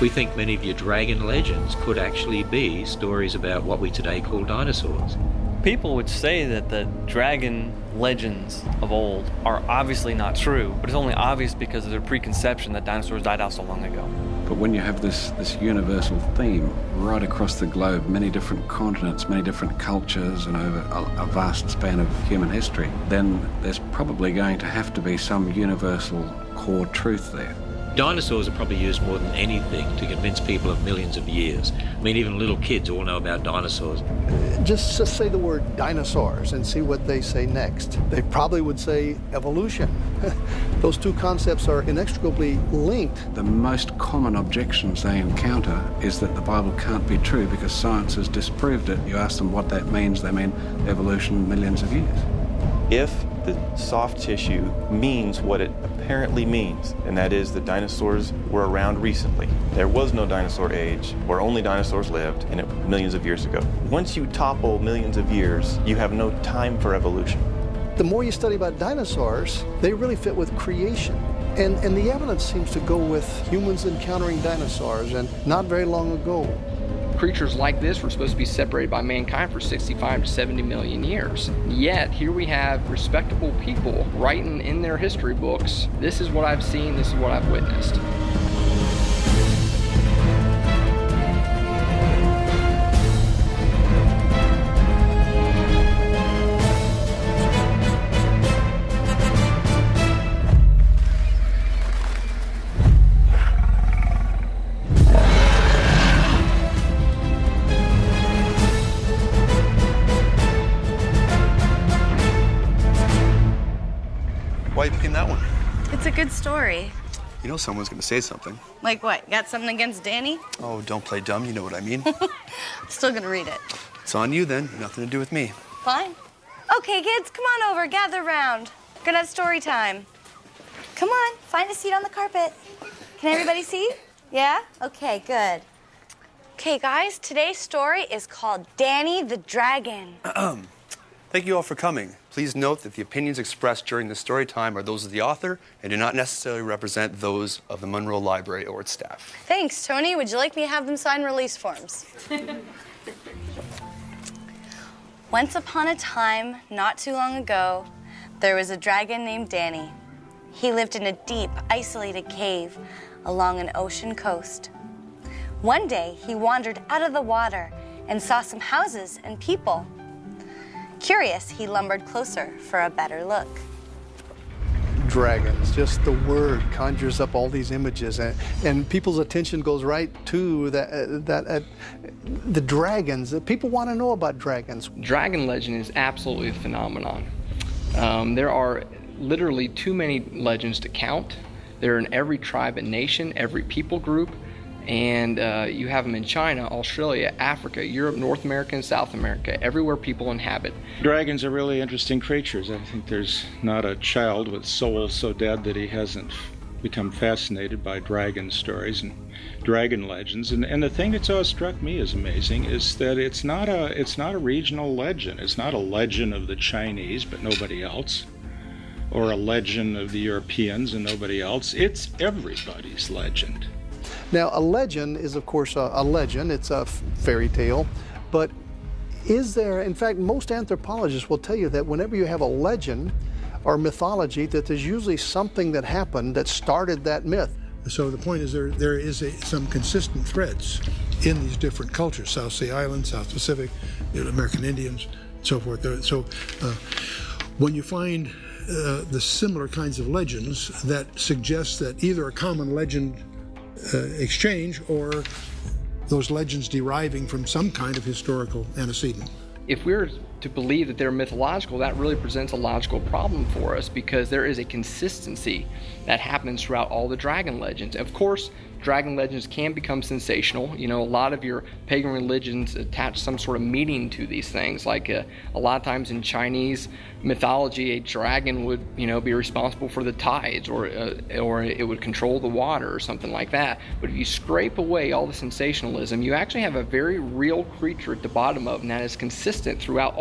We think many of your dragon legends could actually be stories about what we today call dinosaurs. People would say that the dragon legends of old are obviously not true, but it's only obvious because of their preconception that dinosaurs died out so long ago. But when you have this universal theme right across the globe, many different continents, many different cultures, and over a vast span of human history, then there's probably going to have to be some universal core truth there. Dinosaurs are probably used more than anything to convince people of millions of years. I mean, even little kids all know about dinosaurs. Just say the word dinosaurs and see what they say next. They probably would say evolution. Those two concepts are inextricably linked. The most common objections they encounter is that the Bible can't be true because science has disproved it. You ask them what that means, they mean evolution millions of years. If the soft tissue means what it apparently means, and that is that dinosaurs were around recently. There was no dinosaur age where only dinosaurs lived, and it was millions of years ago. Once you topple millions of years, you have no time for evolution. The more you study about dinosaurs, they really fit with creation. And the evidence seems to go with humans encountering dinosaurs, and not very long ago. Creatures like this were supposed to be separated by mankind for 65 to 70 million years. Yet, here we have respectable people writing in their history books, this is what I've seen, this is what I've witnessed. Why you picking that one? It's a good story. You know someone's gonna say something. Like what? Got something against Danny? Oh, don't play dumb, you know what I mean. Still gonna read it. It's on you then, nothing to do with me. Fine. Okay, kids, come on over, gather around. We're gonna have story time. Come on, find a seat on the carpet. Can everybody see? Yeah? Okay, good. Okay, guys, today's story is called Danny the Dragon. Thank you all for coming. Please note that the opinions expressed during the story time are those of the author and do not necessarily represent those of the Monroe Library or its staff. Thanks, Tony. Would you like me to have them sign release forms? Once upon a time, not too long ago, there was a dragon named Danny. He lived in a deep, isolated cave along an ocean coast. One day, he wandered out of the water and saw some houses and people. Curious, he lumbered closer for a better look. Dragons, just the word conjures up all these images, and people's attention goes right to the dragons. People want to know about dragons. Dragon legend is absolutely a phenomenon. There are literally too many legends to count. They're in every tribe and nation, every people group, and you have them in China, Australia, Africa, Europe, North America, and South America, everywhere people inhabit. Dragons are really interesting creatures. I think there's not a child with soul so dead that he hasn't become fascinated by dragon stories and dragon legends. And the thing that's always struck me as amazing is that it's not a regional legend. It's not a legend of the Chinese, but nobody else, or a legend of the Europeans and nobody else. It's everybody's legend. Now, a legend is, of course, a legend. It's a fairy tale. But is there, in fact, most anthropologists will tell you that whenever you have a legend or mythology, that there's usually something that happened that started that myth. So the point is there is some consistent threads in these different cultures, South Sea Islands, South Pacific, the American Indians, and so forth. So when you find the similar kinds of legends that suggest that either a common legend exchange or those legends deriving from some kind of historical antecedent. If we're to believe that they're mythological, that really presents a logical problem for us, because there is a consistency that happens throughout all the dragon legends. Of course, dragon legends can become sensational. You know, a lot of your pagan religions attach some sort of meaning to these things. Like a lot of times in Chinese mythology, a dragon would, you know, be responsible for the tides, or it would control the water or something like that. But if you scrape away all the sensationalism, you actually have a very real creature at the bottom of, and that is consistent throughout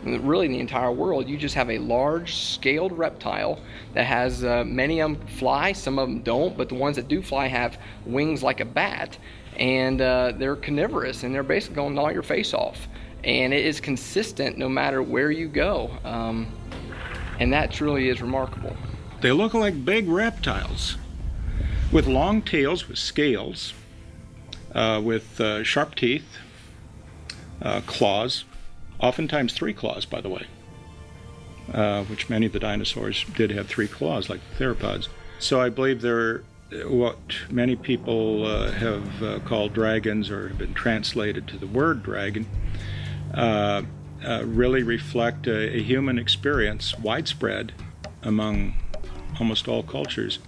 really in the entire world, you just have a large scaled reptile that has many of them fly, some of them don't, but the ones that do fly have wings like a bat, and they're carnivorous, and they're basically going to gnaw your face off. And it is consistent no matter where you go, and that truly is remarkable. They look like big reptiles with long tails, with scales, with sharp teeth, claws, oftentimes 3 claws, by the way, which many of the dinosaurs did have 3 claws, like the theropods. So I believe they're what many people have called dragons, or have been translated to the word dragon, really reflect a human experience, widespread among almost all cultures,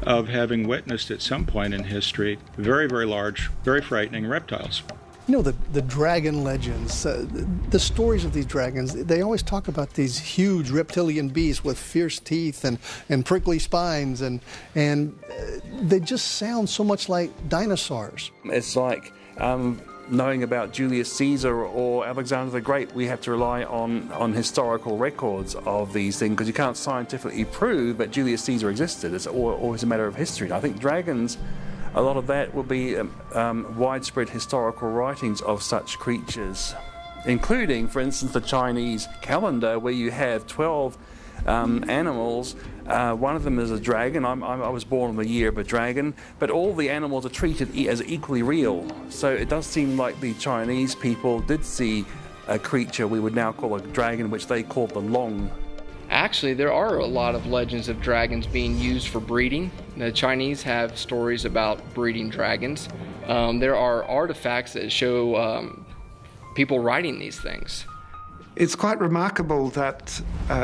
of having witnessed at some point in history very, very large, very frightening reptiles. You know, the dragon legends, the stories of these dragons, they always talk about these huge reptilian beasts with fierce teeth and prickly spines, and they just sound so much like dinosaurs. It's like knowing about Julius Caesar or Alexander the Great. We have to rely on historical records of these things, because you can't scientifically prove that Julius Caesar existed. It's always a matter of history. And I think dragons, a lot of that will be widespread historical writings of such creatures, including, for instance, the Chinese calendar, where you have 12 animals. One of them is a dragon. I was born in the year of a dragon, but all the animals are treated as equally real. So it does seem like the Chinese people did see a creature we would now call a dragon, which they called the Long. Actually, there are a lot of legends of dragons being used for breeding. The Chinese have stories about breeding dragons. There are artifacts that show people riding these things. It's quite remarkable that,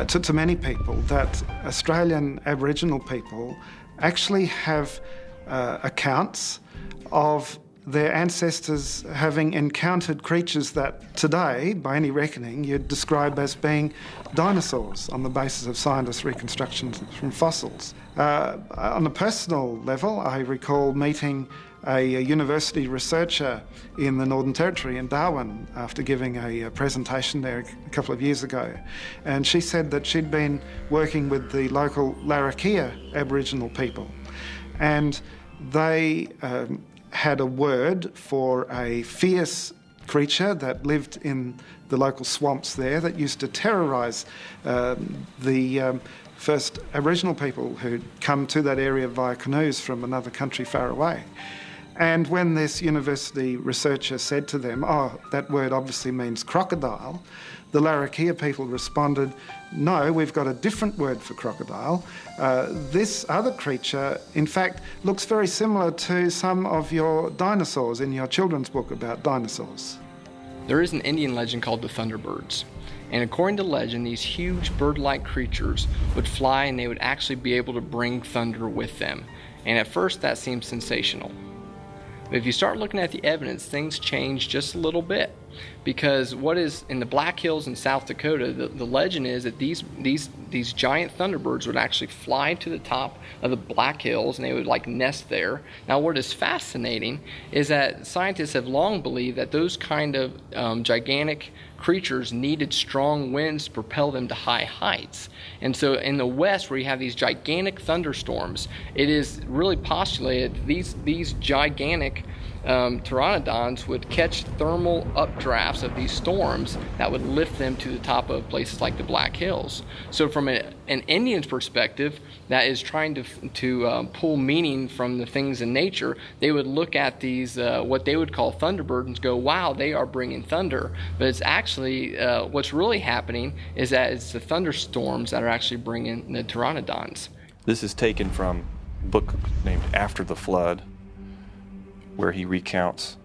to many people, that Australian Aboriginal people actually have accounts of their ancestors having encountered creatures that today, by any reckoning, you'd describe as being dinosaurs on the basis of scientists' reconstructions from fossils. On a personal level, I recall meeting a university researcher in the Northern Territory in Darwin after giving a presentation there a couple of years ago. And she said that she'd been working with the local Larrakia Aboriginal people, and they had a word for a fierce creature that lived in the local swamps there that used to terrorise the first Aboriginal people who'd come to that area via canoes from another country far away. And when this university researcher said to them, "Oh, that word obviously means crocodile," the Larrakia people responded, "No, we've got a different word for crocodile. This other creature, in fact, looks very similar to some of your dinosaurs in your children's book about dinosaurs." There is an Indian legend called the Thunderbirds. And according to legend, these huge bird-like creatures would fly, and they would actually be able to bring thunder with them. And at first that seems sensational. But if you start looking at the evidence, things change just a little bit. Because what is in the Black Hills in South Dakota, the legend is that these giant thunderbirds would actually fly to the top of the Black Hills, and they would like nest there. Now what is fascinating is that scientists have long believed that those kind of gigantic creatures needed strong winds to propel them to high heights. And so in the West, where you have these gigantic thunderstorms, it is really postulated these gigantic pteranodons would catch thermal updrafts of these storms that would lift them to the top of places like the Black Hills. So from an Indian's perspective that is trying to pull meaning from the things in nature, they would look at these what they would call thunderbirds and go, wow, they are bringing thunder. But it's actually what's really happening is that it's the thunderstorms that are actually bringing the pteranodons. This is taken from a book named After the Flood, where he recounts,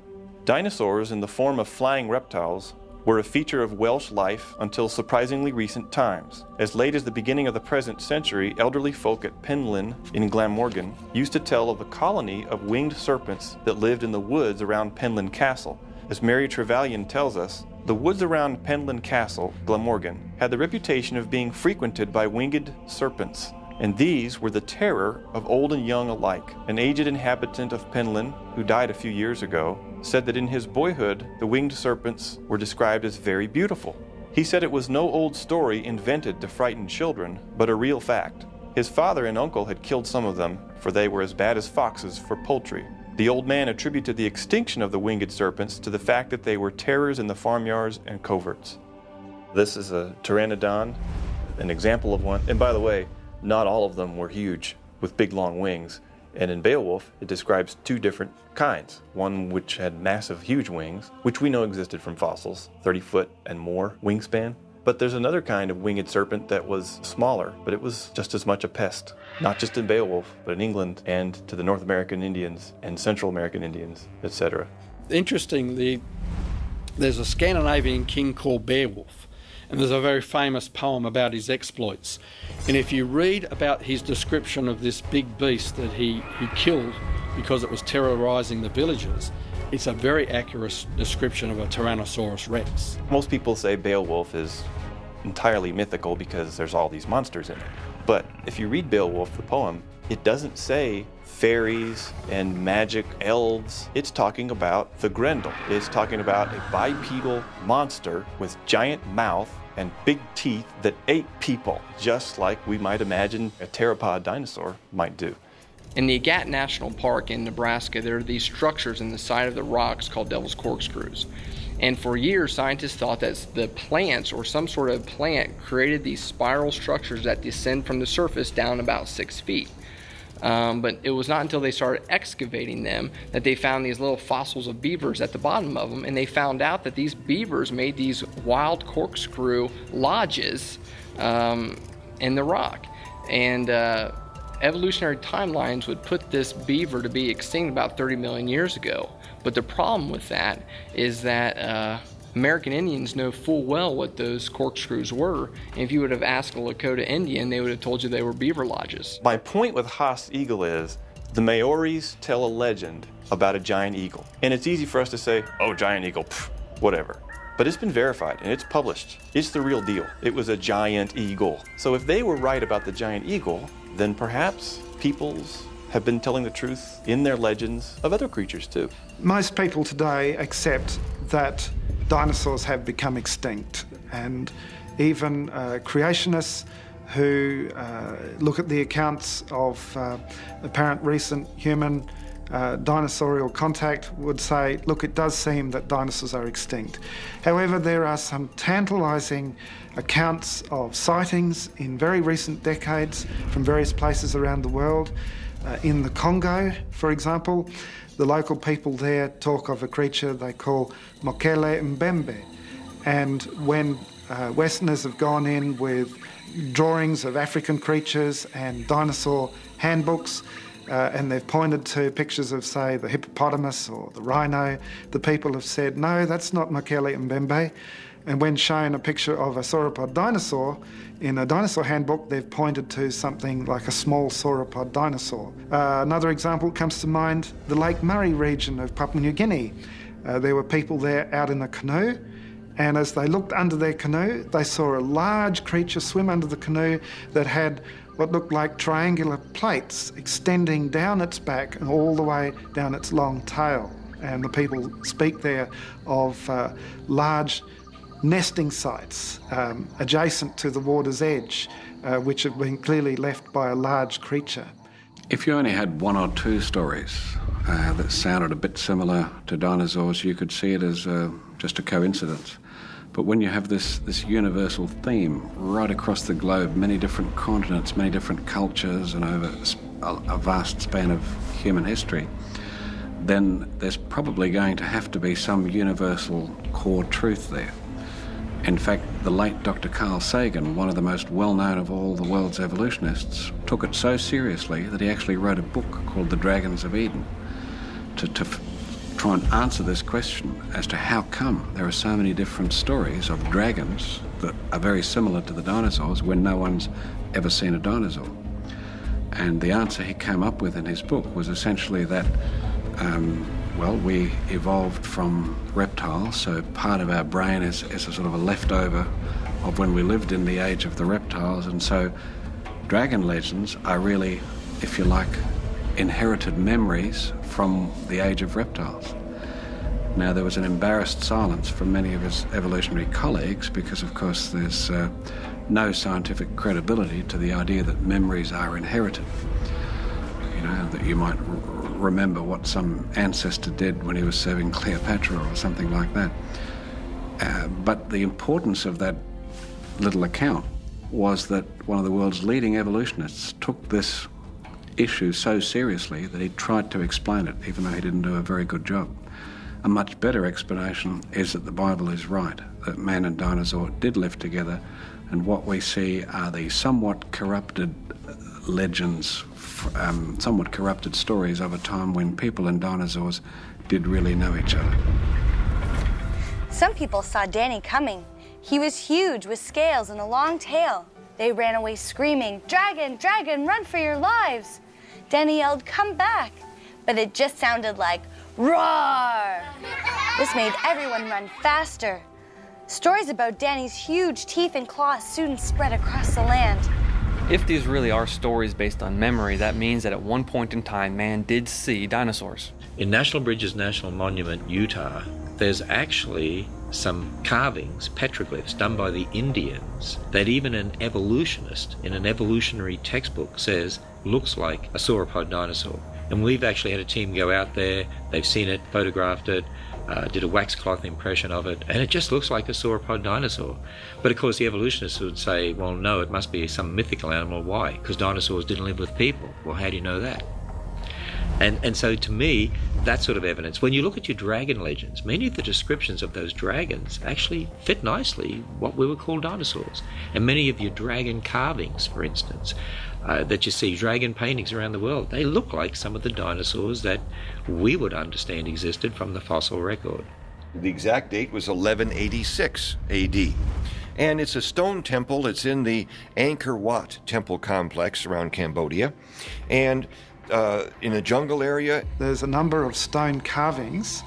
"Dinosaurs in the form of flying reptiles were a feature of Welsh life until surprisingly recent times. As late as the beginning of the present century, elderly folk at Penllyn in Glamorgan used to tell of a colony of winged serpents that lived in the woods around Penllyn Castle. As Mary Trevelyan tells us, the woods around Penllyn Castle, Glamorgan, had the reputation of being frequented by winged serpents, and these were the terror of old and young alike. An aged inhabitant of Penllyn, who died a few years ago, said that in his boyhood the winged serpents were described as very beautiful. He said it was no old story invented to frighten children, but a real fact. His father and uncle had killed some of them, for they were as bad as foxes for poultry. The old man attributed the extinction of the winged serpents to the fact that they were terrors in the farmyards and coverts. This is a pteranodon, an example of one. And by the way, not all of them were huge, with big long wings. And in Beowulf, it describes two different kinds. One which had massive, huge wings, which we know existed from fossils, 30 foot and more wingspan. But there's another kind of winged serpent that was smaller, but it was just as much a pest. Not just in Beowulf, but in England and to the North American Indians and Central American Indians, etc. Interestingly, there's a Scandinavian king called Beowulf, and there's a very famous poem about his exploits. And if you read about his description of this big beast that he killed because it was terrorizing the villagers, it's a very accurate description of a Tyrannosaurus Rex. Most people say Beowulf is entirely mythical because there's all these monsters in it. But if you read Beowulf, the poem, it doesn't say fairies and magic elves. It's talking about the Grendel. It's talking about a bipedal monster with giant mouth and big teeth that ate people, just like we might imagine a theropod dinosaur might do. In the Agat National Park in Nebraska, there are these structures in the side of the rocks called Devil's Corkscrews. And for years, scientists thought that the plants or some sort of plant created these spiral structures that descend from the surface down about 6 feet. But it was not until they started excavating them that they found these little fossils of beavers at the bottom of them, and they found out that these beavers made these wild corkscrew lodges in the rock. And evolutionary timelines would put this beaver to be extinct about 30 million years ago. But the problem with that is that American Indians know full well what those corkscrews were. And if you would have asked a Lakota Indian, they would have told you they were beaver lodges. My point with Haast's eagle is the Maoris tell a legend about a giant eagle. And it's easy for us to say, oh, giant eagle, pff, whatever. But it's been verified and it's published. It's the real deal. It was a giant eagle. So if they were right about the giant eagle, then perhaps peoples have been telling the truth in their legends of other creatures too. Most people today accept that dinosaurs have become extinct, and even creationists who look at the accounts of apparent recent human dinosaurial contact would say, look, it does seem that dinosaurs are extinct. However, there are some tantalising accounts of sightings in very recent decades from various places around the world. In the Congo, for example, the local people there talk of a creature they call Mokele Mbembe. And when Westerners have gone in with drawings of African creatures and dinosaur handbooks, and they've pointed to pictures of, say, the hippopotamus or the rhino, the people have said, no, that's not Mokele Mbembe. And when shown a picture of a sauropod dinosaur in a dinosaur handbook, they've pointed to something like a small sauropod dinosaur. Another example comes to mind, the Lake Murray region of Papua New Guinea. There were people there out in a canoe, and as they looked under their canoe, they saw a large creature swim under the canoe that had what looked like triangular plates extending down its back and all the way down its long tail. And the people speak there of large nesting sites adjacent to the water's edge, which have been clearly left by a large creature. If you only had one or two stories that sounded a bit similar to dinosaurs, you could see it as just a coincidence. But when you have this universal theme right across the globe, many different continents, many different cultures, and over a vast span of human history, then there's probably going to have to be some universal core truth there. In fact, the late Dr. Carl Sagan, one of the most well-known of all the world's evolutionists, took it so seriously that he actually wrote a book called The Dragons of Eden to try and answer this question as to how come there are so many different stories of dragons that are very similar to the dinosaurs when no one's ever seen a dinosaur. And the answer he came up with in his book was essentially that we evolved from reptiles, so part of our brain is a sort of a leftover of when we lived in the age of the reptiles, and so dragon legends are really, if you like, inherited memories from the age of reptiles. Now, there was an embarrassed silence from many of his evolutionary colleagues because, of course, there's no scientific credibility to the idea that memories are inherited. You know, that you might remember what some ancestor did when he was serving Cleopatra or something like that. But the importance of that little account was that one of the world's leading evolutionists took this issue so seriously that he tried to explain it, even though he didn't do a very good job. A much better explanation is that the Bible is right, that man and dinosaur did live together, and what we see are the somewhat corrupted legends, somewhat corrupted stories of a time when people and dinosaurs did really know each other. Some people saw Danny coming. He was huge with scales and a long tail. They ran away screaming, "Dragon, dragon, run for your lives!" Danny yelled, "Come back!" But it just sounded like, "Roar!" This made everyone run faster. Stories about Danny's huge teeth and claws soon spread across the land. If these really are stories based on memory, that means that at one point in time, man did see dinosaurs. In National Bridges National Monument, Utah, there's actually some carvings, petroglyphs, done by the Indians that even an evolutionist in an evolutionary textbook says looks like a sauropod dinosaur. And we've actually had a team go out there, they've seen it, photographed it, did a wax cloth impression of it, and it just looks like a sauropod dinosaur. But of course the evolutionists would say, well, no, it must be some mythical animal. Why? Because dinosaurs didn't live with people. Well, how do you know that? And so to me, that sort of evidence, when you look at your dragon legends, many of the descriptions of those dragons actually fit nicely what we would call dinosaurs. And many of your dragon carvings, for instance, that you see, dragon paintings around the world, they look like some of the dinosaurs that we would understand existed from the fossil record. The exact date was 1186 AD. And it's a stone temple. It's in the Angkor Wat temple complex around Cambodia. And in a jungle area. There's a number of stone carvings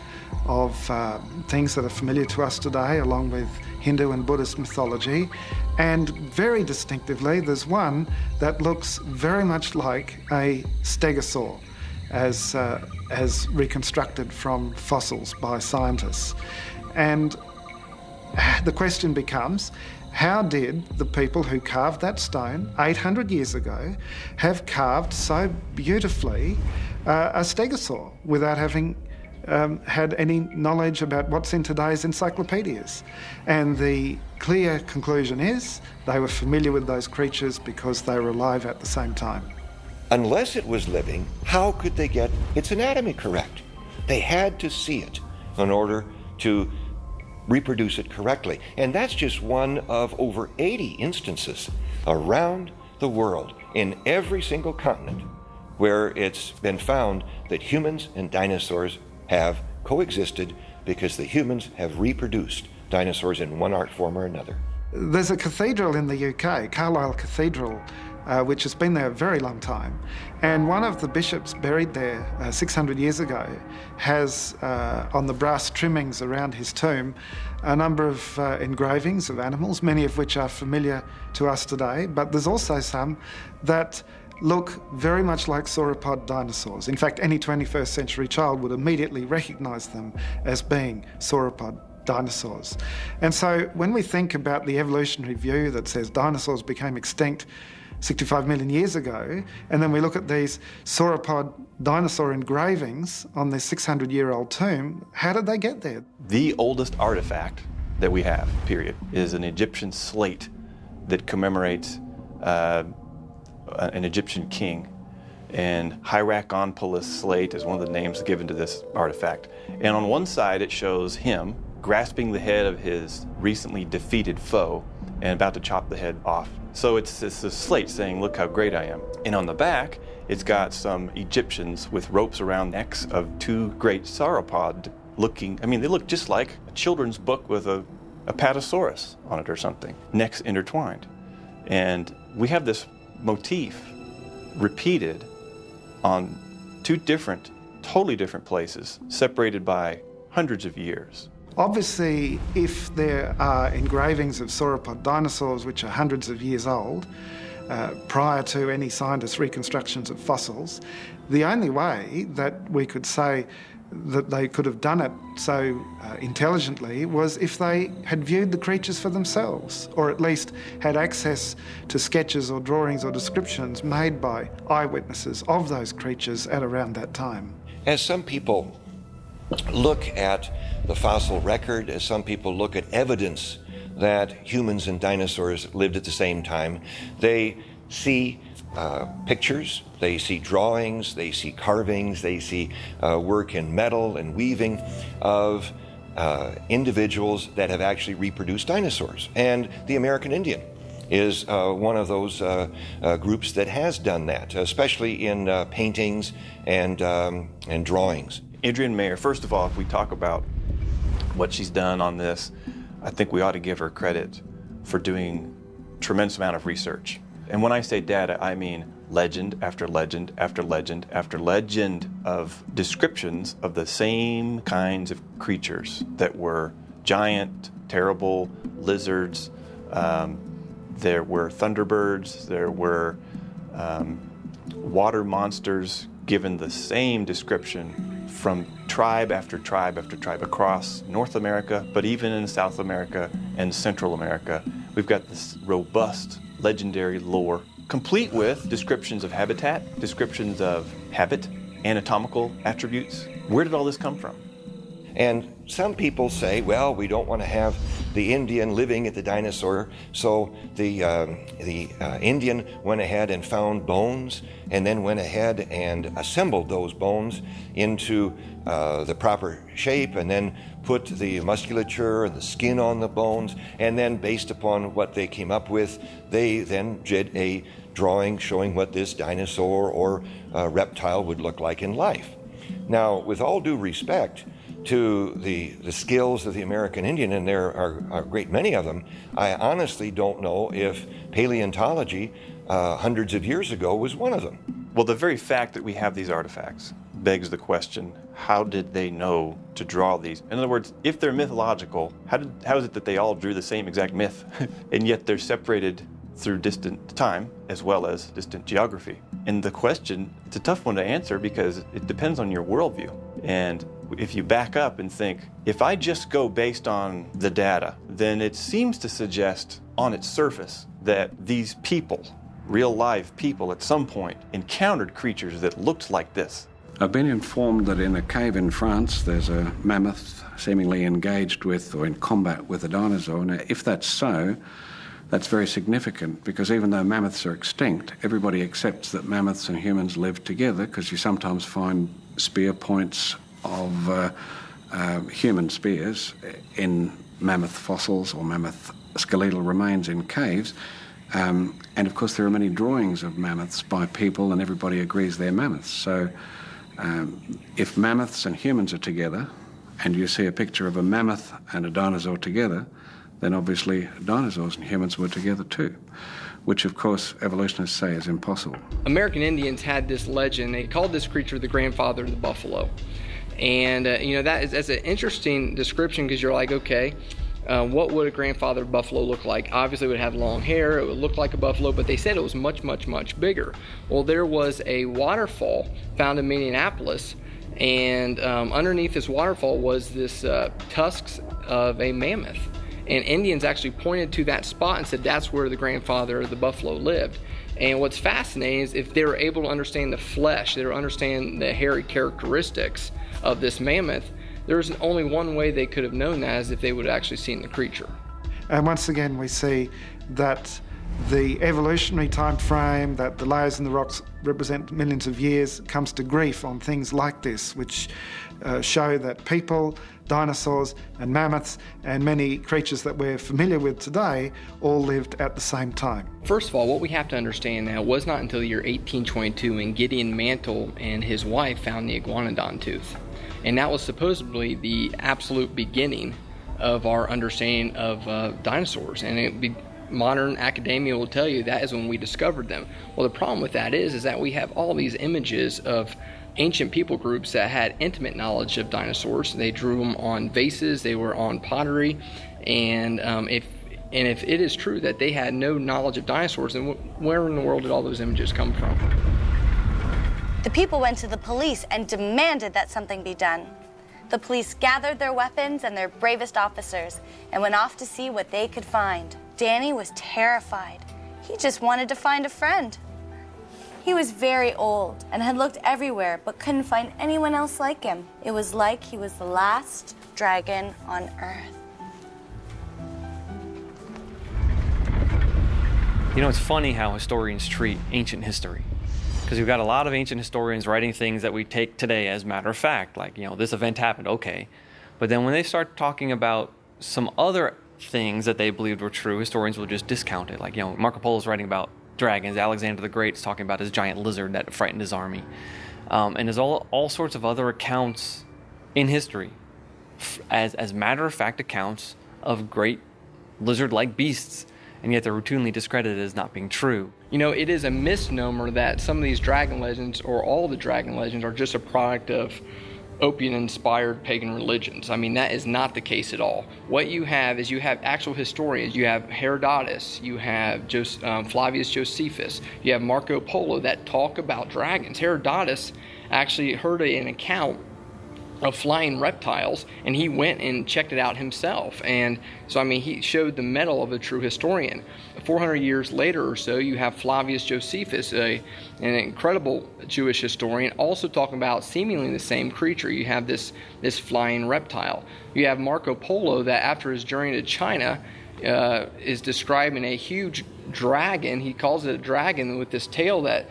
of things that are familiar to us today, along with Hindu and Buddhist mythology. And very distinctively, there's one that looks very much like a stegosaur, as reconstructed from fossils by scientists. And the question becomes, how did the people who carved that stone 800 years ago have carved so beautifully a stegosaur without having had any knowledge about what's in today's encyclopedias? And the clear conclusion is they were familiar with those creatures because they were alive at the same time. Unless it was living, how could they get its anatomy correct? They had to see it in order to reproduce it correctly. And that's just one of over 80 instances around the world, in every single continent, where it's been found that humans and dinosaurs have coexisted because the humans have reproduced dinosaurs in one art form or another. There's a cathedral in the UK, Carlisle Cathedral, which has been there a very long time. And one of the bishops buried there 600 years ago has, on the brass trimmings around his tomb, a number of engravings of animals, many of which are familiar to us today, but there's also some that look very much like sauropod dinosaurs. In fact, any 21st century child would immediately recognise them as being sauropod dinosaurs. And so when we think about the evolutionary view that says dinosaurs became extinct 65 million years ago, and then we look at these sauropod dinosaur engravings on this 600-year-old tomb, how did they get there? The oldest artifact that we have, period, is an Egyptian slate that commemorates an Egyptian king. And Hierakonpolis slate is one of the names given to this artifact. And on one side it shows him grasping the head of his recently defeated foe and about to chop the head off. So it's a slate saying, look how great I am. And on the back, it's got some Egyptians with ropes around necks of two great sauropod looking, I mean, they look just like a children's book with a Apatosaurus on it or something, necks intertwined. And we have this motif repeated on two different, totally different places, separated by hundreds of years. Obviously, if there are engravings of sauropod dinosaurs which are hundreds of years old, prior to any scientists' reconstructions of fossils, the only way that we could say that they could have done it so intelligently was if they had viewed the creatures for themselves, or at least had access to sketches or drawings or descriptions made by eyewitnesses of those creatures at around that time. As some people look at the fossil record, as some people look at evidence that humans and dinosaurs lived at the same time, they see pictures, they see drawings, they see carvings, they see work in metal and weaving of individuals that have actually reproduced dinosaurs. And the American Indian is one of those groups that has done that, especially in paintings and drawings. Adrienne Mayer, first of all, if we talk about what she's done on this, I think we ought to give her credit for doing a tremendous amount of research. And when I say data, I mean legend after legend after legend after legend of descriptions of the same kinds of creatures that were giant, terrible lizards. There were thunderbirds, there were water monsters given the same description from tribe after tribe after tribe across North America, but even in South America and Central America. We've got this robust, legendary lore, complete with descriptions of habitat, descriptions of habit, anatomical attributes. Where did all this come from? And some people say, well, we don't want to have the Indian living at the dinosaur, so the Indian went ahead and found bones and then went ahead and assembled those bones into the proper shape and then put the musculature and the skin on the bones, and then based upon what they came up with, they then did a drawing showing what this dinosaur or reptile would look like in life. Now, with all due respect to the skills of the American Indian, and there are a great many of them, I honestly don't know if paleontology hundreds of years ago was one of them. Well, the very fact that we have these artifacts begs the question, how did they know to draw these? In other words, if they're mythological, how is it that they all drew the same exact myth, and yet they're separated through distant time as well as distant geography? And the question, it's a tough one to answer because it depends on your worldview. And if you back up and think, if I just go based on the data, then it seems to suggest on its surface that these people, real live people, at some point encountered creatures that looked like this. I've been informed that in a cave in France there's a mammoth seemingly engaged with or in combat with a dinosaur. Now, if that's so, that's very significant, because even though mammoths are extinct, everybody accepts that mammoths and humans live together, because you sometimes find spear points of human spears in mammoth fossils or mammoth skeletal remains in caves. And of course there are many drawings of mammoths by people, and everybody agrees they're mammoths. So if mammoths and humans are together, and you see a picture of a mammoth and a dinosaur together, then obviously dinosaurs and humans were together too, which of course evolutionists say is impossible. American Indians had this legend. They called this creature the grandfather of the buffalo. And that's an interesting description, because you're like, okay, what would a grandfather buffalo look like? Obviously it would have long hair, it would look like a buffalo, but they said it was much, much, much bigger. Well, there was a waterfall found in Minneapolis, and underneath this waterfall was this tusks of a mammoth. And Indians actually pointed to that spot and said that's where the grandfather of the buffalo lived. And what's fascinating is if they were able to understand the flesh, they were understand the hairy characteristics of this mammoth, there was only one way they could have known that, is if they would have actually seen the creature. And once again we see that the evolutionary time frame, that the layers in the rocks represent millions of years, comes to grief on things like this, which show that people, dinosaurs and mammoths and many creatures that we're familiar with today all lived at the same time. First of all, what we have to understand now, was not until the year 1822 when Gideon Mantle and his wife found the iguanodon tooth. And that was supposedly the absolute beginning of our understanding of dinosaurs. And modern academia will tell you that is when we discovered them. Well, the problem with that is that we have all these images of ancient people groups that had intimate knowledge of dinosaurs. They drew them on vases, they were on pottery, and if it is true that they had no knowledge of dinosaurs, then where in the world did all those images come from? The people went to the police and demanded that something be done. The police gathered their weapons and their bravest officers and went off to see what they could find. Danny was terrified. He just wanted to find a friend. He was very old and had looked everywhere but couldn't find anyone else like him. It was like he was the last dragon on Earth. You know, it's funny how historians treat ancient history, because we've got a lot of ancient historians writing things that we take today as matter of fact, like, you know, this event happened, okay. But then when they start talking about some other things that they believed were true, historians will just discount it. Like, you know, Marco Polo's writing about dragons, Alexander the Great's talking about his giant lizard that frightened his army. And there's all sorts of other accounts in history as matter of fact accounts of great lizard-like beasts, and yet they're routinely discredited as not being true. You know, it is a misnomer that some of these dragon legends, or all the dragon legends, are just a product of opium-inspired pagan religions. I mean, that is not the case at all. What you have is you have actual historians. You have Herodotus, you have Flavius Josephus, you have Marco Polo that talk about dragons. Herodotus actually heard an account of flying reptiles, and he went and checked it out himself. And so, I mean, he showed the mettle of a true historian. 400 years later or so, you have Flavius Josephus, an incredible Jewish historian, also talking about seemingly the same creature. You have this flying reptile. You have Marco Polo that after his journey to China is describing a huge dragon. He calls it a dragon with this tail that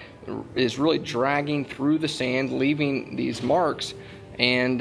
is really dragging through the sand, leaving these marks. And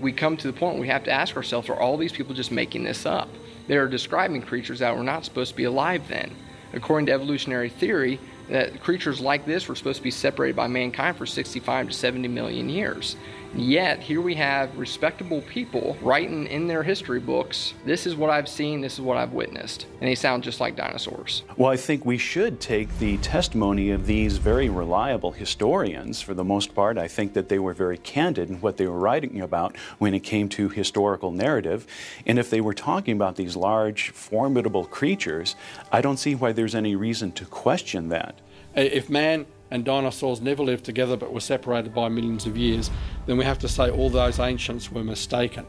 we come to the point where we have to ask ourselves, are all these people just making this up? They're describing creatures that were not supposed to be alive then. According to evolutionary theory, that creatures like this were supposed to be separated by mankind for 65 to 70 million years. Yet, here we have respectable people writing in their history books, this is what I've seen, this is what I've witnessed. And they sound just like dinosaurs. Well, I think we should take the testimony of these very reliable historians. For the most part, I think that they were very candid in what they were writing about when it came to historical narrative. And if they were talking about these large, formidable creatures, I don't see why there's any reason to question that. If man and dinosaurs never lived together but were separated by millions of years, then we have to say all those ancients were mistaken.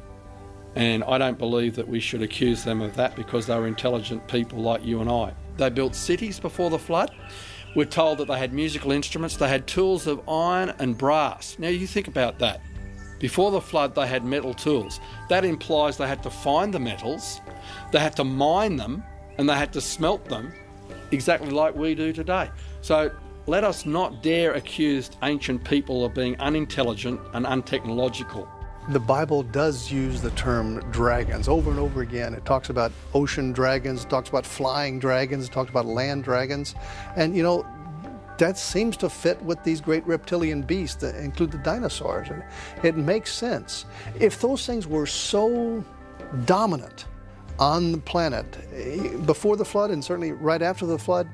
And I don't believe that we should accuse them of that, because they were intelligent people like you and I. They built cities before the flood. We're told that they had musical instruments. They had tools of iron and brass. Now you think about that. Before the flood, they had metal tools. That implies they had to find the metals, they had to mine them, and they had to smelt them exactly like we do today. So let us not dare accuse ancient people of being unintelligent and untechnological. The Bible does use the term dragons over and over again. It talks about ocean dragons, it talks about flying dragons, it talks about land dragons. And you know, that seems to fit with these great reptilian beasts that include the dinosaurs. And it makes sense. If those things were so dominant on the planet before the flood, and certainly right after the flood,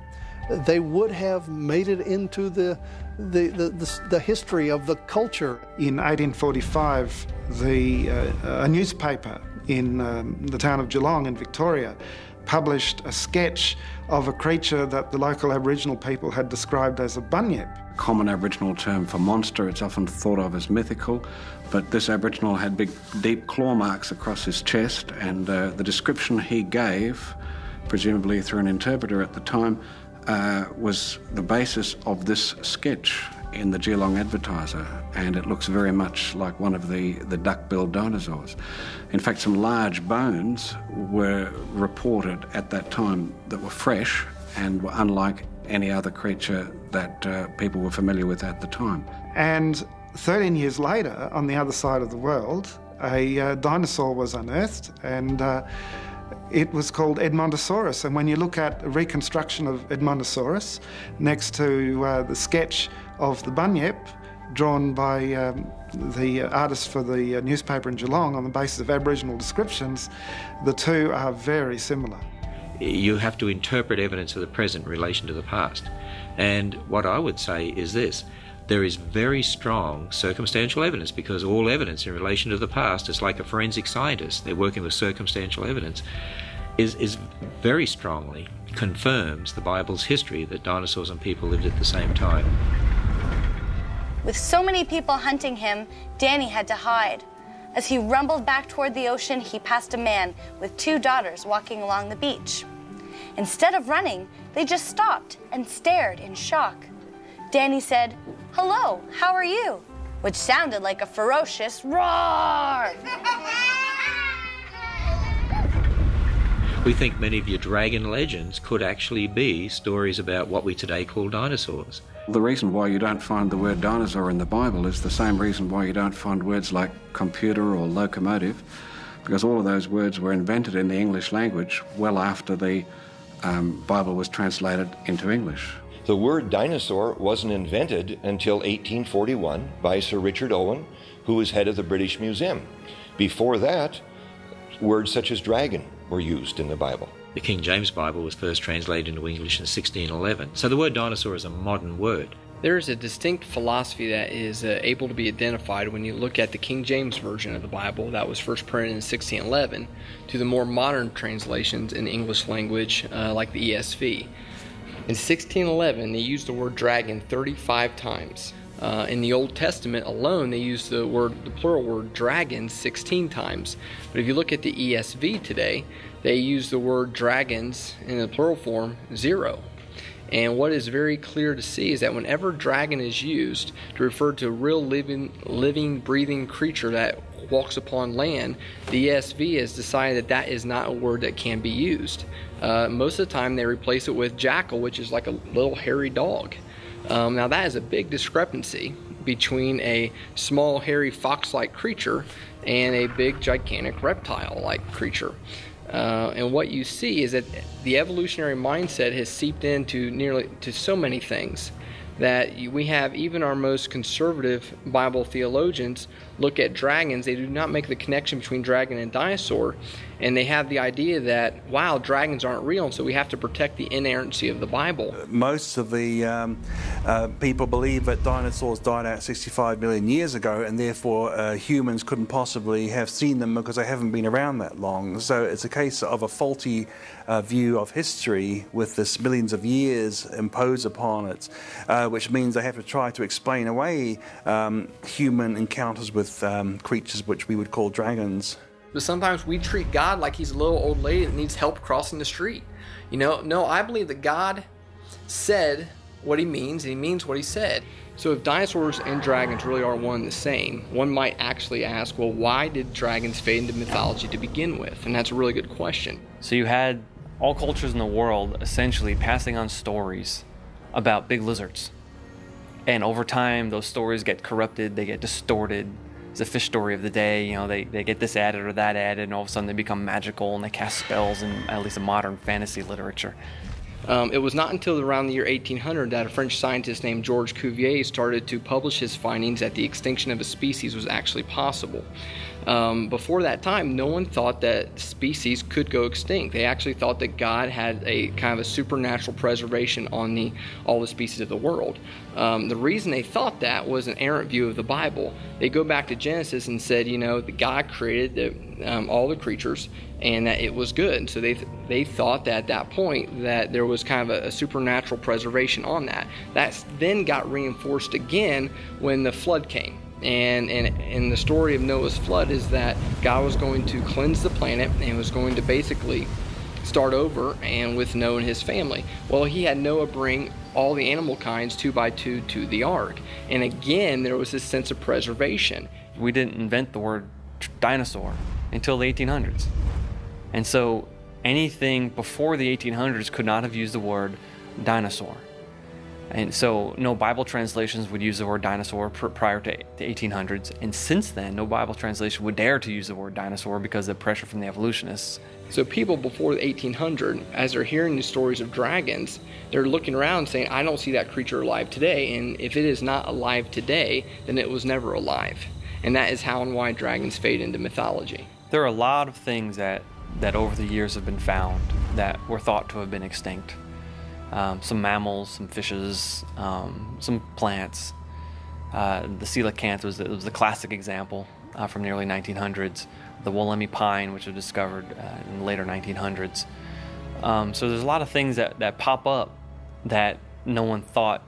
they would have made it into the history of the culture. In 1845, a newspaper in the town of Geelong in Victoria published a sketch of a creature that the local Aboriginal people had described as a bunyip. Common Aboriginal term for monster. It's often thought of as mythical, but this Aboriginal had big, deep claw marks across his chest, and the description he gave, presumably through an interpreter at the time, was the basis of this sketch in the Geelong Advertiser, and it looks very much like one of the duck-billed dinosaurs. In fact, some large bones were reported at that time that were fresh and were unlike any other creature that people were familiar with at the time. And 13 years later, on the other side of the world, a dinosaur was unearthed, and it was called Edmontosaurus. And when you look at a reconstruction of Edmontosaurus next to the sketch of the bunyip drawn by the artist for the newspaper in Geelong on the basis of Aboriginal descriptions, the two are very similar. You have to interpret evidence of the present in relation to the past. And what I would say is this: there is very strong circumstantial evidence, because all evidence in relation to the past is like a forensic scientist. They're working with circumstantial evidence, is very strongly confirms the Bible's history that dinosaurs and people lived at the same time. With so many people hunting him, Danny had to hide. As he rumbled back toward the ocean, he passed a man with 2 daughters walking along the beach. Instead of running, they just stopped and stared in shock. Danny said, "Hello, how are you?" which sounded like a ferocious roar. We think many of your dragon legends could actually be stories about what we today call dinosaurs. The reason why you don't find the word dinosaur in the Bible is the same reason why you don't find words like computer or locomotive, because all of those words were invented in the English language well after the Bible was translated into English. The word dinosaur wasn't invented until 1841 by Sir Richard Owen, who was head of the British Museum. Before that, words such as dragon were used in the Bible. The King James Bible was first translated into English in 1611, so the word dinosaur is a modern word. There is a distinct philosophy that is able to be identified when you look at the King James Version of the Bible that was first printed in 1611 to the more modern translations in the English language like the ESV. In 1611, they used the word dragon 35 times. In the Old Testament alone, they used the plural word dragon 16 times. But if you look at the ESV today, they use the word dragons in the plural form 0. And what is very clear to see is that whenever dragon is used to refer to a real living, breathing creature that walks upon land, the ESV has decided that that is not a word that can be used. Most of the time they replace it with jackal, which is like a little hairy dog. Now that is a big discrepancy between a small, hairy, fox-like creature and a big, gigantic reptile-like creature. And what you see is that the evolutionary mindset has seeped into so many things that we have even our most conservative Bible theologians look at dragons. They do not make the connection between dragon and dinosaur, and they have the idea that, wow, dragons aren't real, and so we have to protect the inerrancy of the Bible. Most of the people believe that dinosaurs died out 65 million years ago, and therefore humans couldn't possibly have seen them because they haven't been around that long. So it's a case of a faulty view of history with this millions of years imposed upon it, which means they have to try to explain away human encounters with creatures which we would call dragons. But sometimes we treat God like he's a little old lady that needs help crossing the street. No, I believe that God said what he means, and he means what he said. So if dinosaurs and dragons really are one and the same, one might actually ask, well, why did dragons fade into mythology to begin with? And that's a really good question. So you had all cultures in the world essentially passing on stories about big lizards. And over time, those stories get corrupted, they get distorted. It's a fish story of the day, they get this added or that added, and all of a sudden they become magical and they cast spells in at least a modern fantasy literature. It was not until around the year 1800 that a French scientist named Georges Cuvier started to publish his findings that the extinction of a species was actually possible. Before that time, no one thought that species could go extinct. They actually thought that God had a kind of a supernatural preservation on all the species of the world. The reason they thought that was an errant view of the Bible. They go back to Genesis and said, that God created all the creatures and that it was good. So they thought that at that point that there was kind of a supernatural preservation on that. That then got reinforced again when the flood came. And the story of Noah's flood is that God was going to cleanse the planet and was going to basically start over and with Noah and his family. Well, he had Noah bring all the animal kinds 2 by 2 to the ark. And again, there was this sense of preservation. We didn't invent the word dinosaur until the 1800s. And so anything before the 1800s could not have used the word dinosaur. And so no Bible translations would use the word dinosaur prior to the 1800s. And since then, no Bible translation would dare to use the word dinosaur because of pressure from the evolutionists. So people before the 1800, as they're hearing the stories of dragons, they're looking around saying, I don't see that creature alive today. And if it is not alive today, then it was never alive. And that is how and why dragons fade into mythology. There are a lot of things that over the years have been found that were thought to have been extinct. Some mammals, some fishes, some plants. The coelacanth was the classic example from the early 1900s. The Wollemi pine, which was discovered in the later 1900s. So there's a lot of things that pop up that no one thought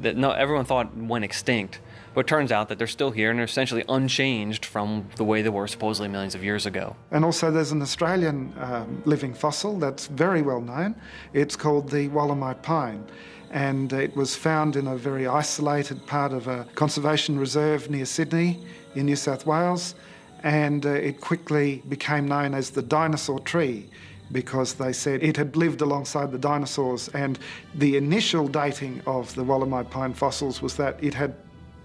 everyone thought went extinct. But it turns out that they're still here and they're essentially unchanged from the way they were supposedly millions of years ago. And also there's an Australian living fossil that's very well known. It's called the Wollamite pine. And it was found in a very isolated part of a conservation reserve near Sydney in New South Wales. And it quickly became known as the dinosaur tree, because they said it had lived alongside the dinosaurs. And the initial dating of the Wollamite pine fossils was that it had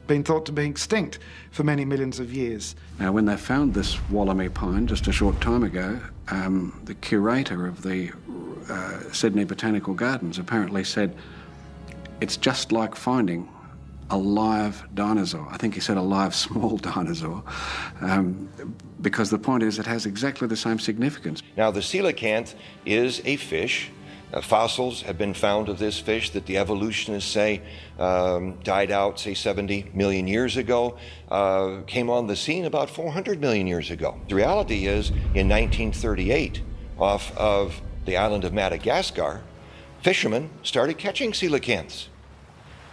been thought to be extinct for many millions of years. Now, when they found this Wollamy pine just a short time ago, the curator of the Sydney Botanical Gardens apparently said, it's just like finding a live dinosaur. I think he said a live small dinosaur, because the point is it has exactly the same significance. Now, the coelacanth is a fish. Fossils have been found of this fish that the evolutionists say died out, say, 70 million years ago, came on the scene about 400 million years ago. The reality is, in 1938, off of the island of Madagascar, fishermen started catching coelacanths.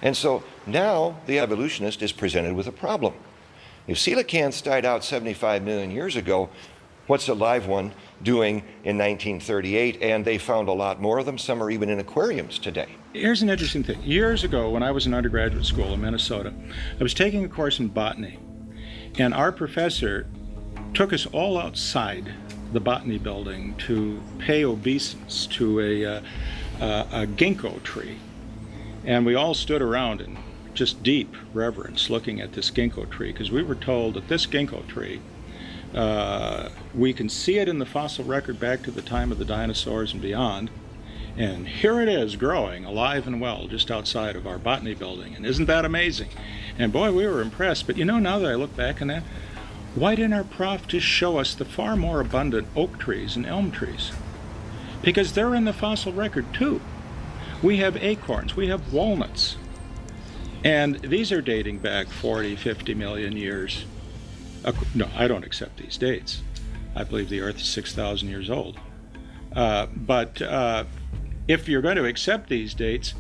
And so now the evolutionist is presented with a problem. If coelacanths died out 75 million years ago, what's a live one doing in 1938? And they found a lot more of them. Some are even in aquariums today. Here's an interesting thing. Years ago, when I was in undergraduate school in Minnesota, I was taking a course in botany, and our professor took us all outside the botany building to pay obeisance to a ginkgo tree. And we all stood around in just deep reverence looking at this ginkgo tree, because we were told that this ginkgo tree, we can see it in the fossil record back to the time of the dinosaurs and beyond, and here it is growing alive and well just outside of our botany building. And isn't that amazing? And boy, we were impressed. But you know, now that I look back on that, why didn't our prof just show us the far more abundant oak trees and elm trees? Because they're in the fossil record too. We have acorns, we have walnuts, and these are dating back 40, 50 million years. No, I don't accept these dates. I believe the Earth is 6,000 years old. But if you're going to accept these dates,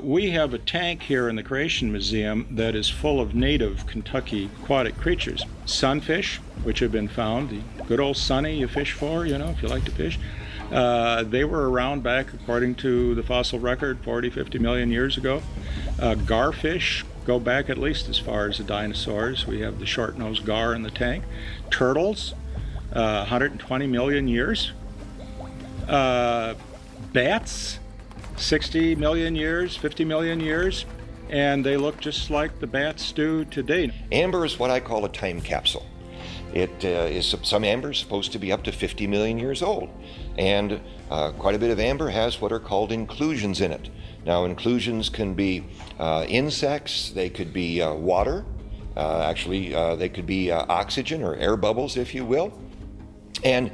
we have a tank here in the Creation Museum that is full of native Kentucky aquatic creatures. Sunfish, which have been found, the good old sunny you fish for, you know, if you like to fish. They were around back, according to the fossil record, 40, 50 million years ago. Garfish go back at least as far as the dinosaurs. We have the short-nosed gar in the tank. Turtles, 120 million years. Bats, 60 million years, 50 million years, and they look just like the bats do today. Amber is what I call a time capsule. It is some amber is supposed to be up to 50 million years old, and quite a bit of amber has what are called inclusions in it. Now, inclusions can be insects, they could be water, they could be oxygen or air bubbles, if you will. And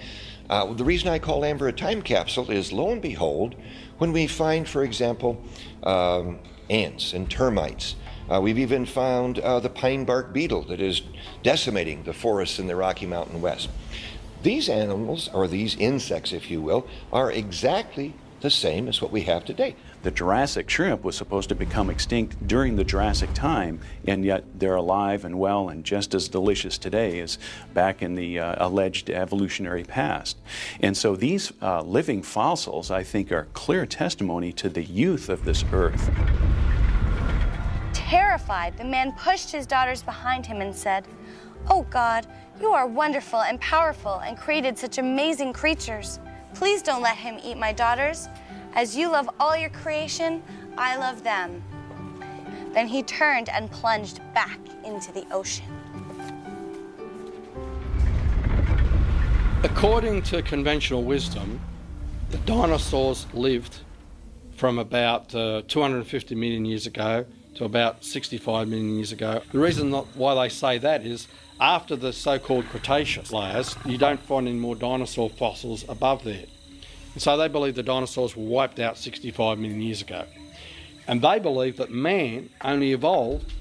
the reason I call amber a time capsule is, lo and behold, when we find, for example, ants and termites, we've even found the pine bark beetle that is decimating the forests in the Rocky Mountain West. These animals, or these insects, if you will, are exactly the same as what we have today. The Jurassic shrimp was supposed to become extinct during the Jurassic time, and yet they're alive and well and just as delicious today as back in the alleged evolutionary past. And so these living fossils, I think, are clear testimony to the youth of this Earth. Terrified, the man pushed his daughters behind him and said, "Oh God, you are wonderful and powerful and created such amazing creatures. Please don't let him eat my daughters. As you love all your creation, I love them." Then he turned and plunged back into the ocean. According to conventional wisdom, the dinosaurs lived from about 250 million years ago to about 65 million years ago. The reason why they say that is after the so-called Cretaceous layers, you don't find any more dinosaur fossils above there. And so they believe the dinosaurs were wiped out 65 million years ago. And they believe that man only evolved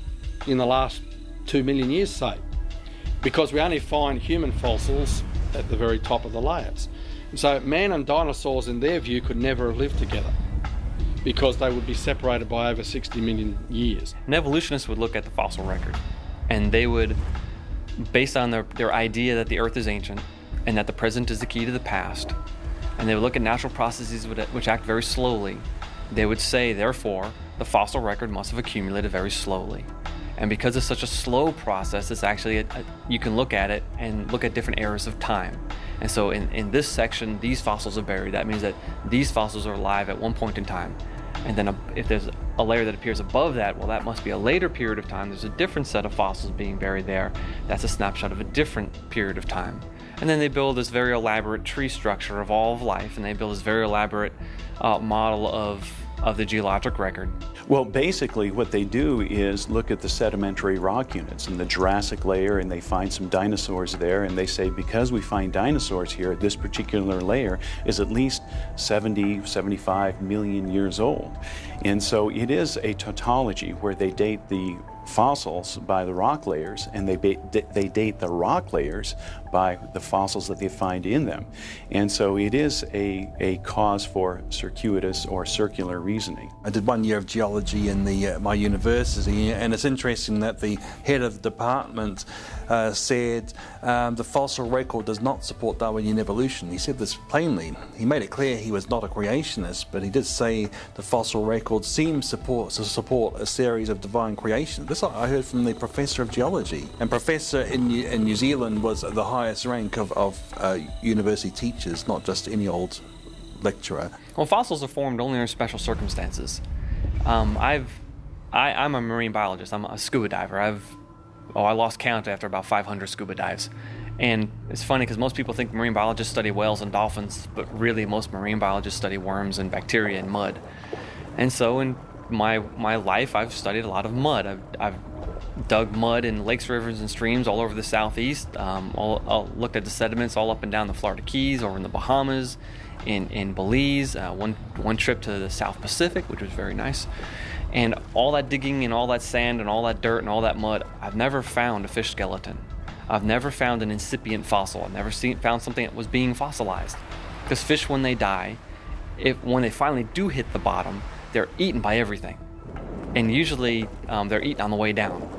in the last 2 million years, say, because we only find human fossils at the very top of the layers. And so man and dinosaurs, in their view, could never have lived together. because they would be separated by over 60 million years. An evolutionist would look at the fossil record, and they would, based on their idea that the Earth is ancient and that the present is the key to the past, and they would look at natural processes which act very slowly, they would say, therefore, the fossil record must have accumulated very slowly. And because it's such a slow process, it's actually, you can look at it and look at different eras of time. And so in this section, these fossils are buried. That means that these fossils are alive at one point in time. And then if there's a layer that appears above that, well, that must be a later period of time. There's a different set of fossils being buried there. That's a snapshot of a different period of time. And then they build this very elaborate tree structure of all of life, and they build this very elaborate model of the geologic record. Well, basically what they do is look at the sedimentary rock units in the Jurassic layer, and they find some dinosaurs there, and they say because we find dinosaurs here, this particular layer is at least 70, 75 million years old. And so it is a tautology where they date the fossils by the rock layers, and they date the rock layers by the fossils that they find in them. And so it is a cause for circuitous or circular reasoning. I did 1 year of geology in my university, and it's interesting that the head of the department said the fossil record does not support Darwinian evolution. He said this plainly. He made it clear he was not a creationist, but he did say the fossil record seems to support a series of divine creations. This I heard from the professor of geology. And professor in New Zealand was the highest rank of university teachers, not just any old lecturer. Well, fossils are formed only under special circumstances. I'm a marine biologist. I'm a scuba diver. I lost count after about 500 scuba dives. And it's funny because most people think marine biologists study whales and dolphins, but really most marine biologists study worms and bacteria and mud. And so in my life, I've studied a lot of mud. I've dug mud in lakes, rivers, and streams all over the southeast. Looked at the sediments all up and down the Florida Keys, over in the Bahamas, in Belize. One trip to the South Pacific, which was very nice. And all that digging and all that sand and all that dirt and all that mud, I've never found a fish skeleton. I've never found an incipient fossil. I've never found something that was being fossilized. Because fish, when they die, when they finally do hit the bottom, they're eaten by everything. And usually they're eaten on the way down.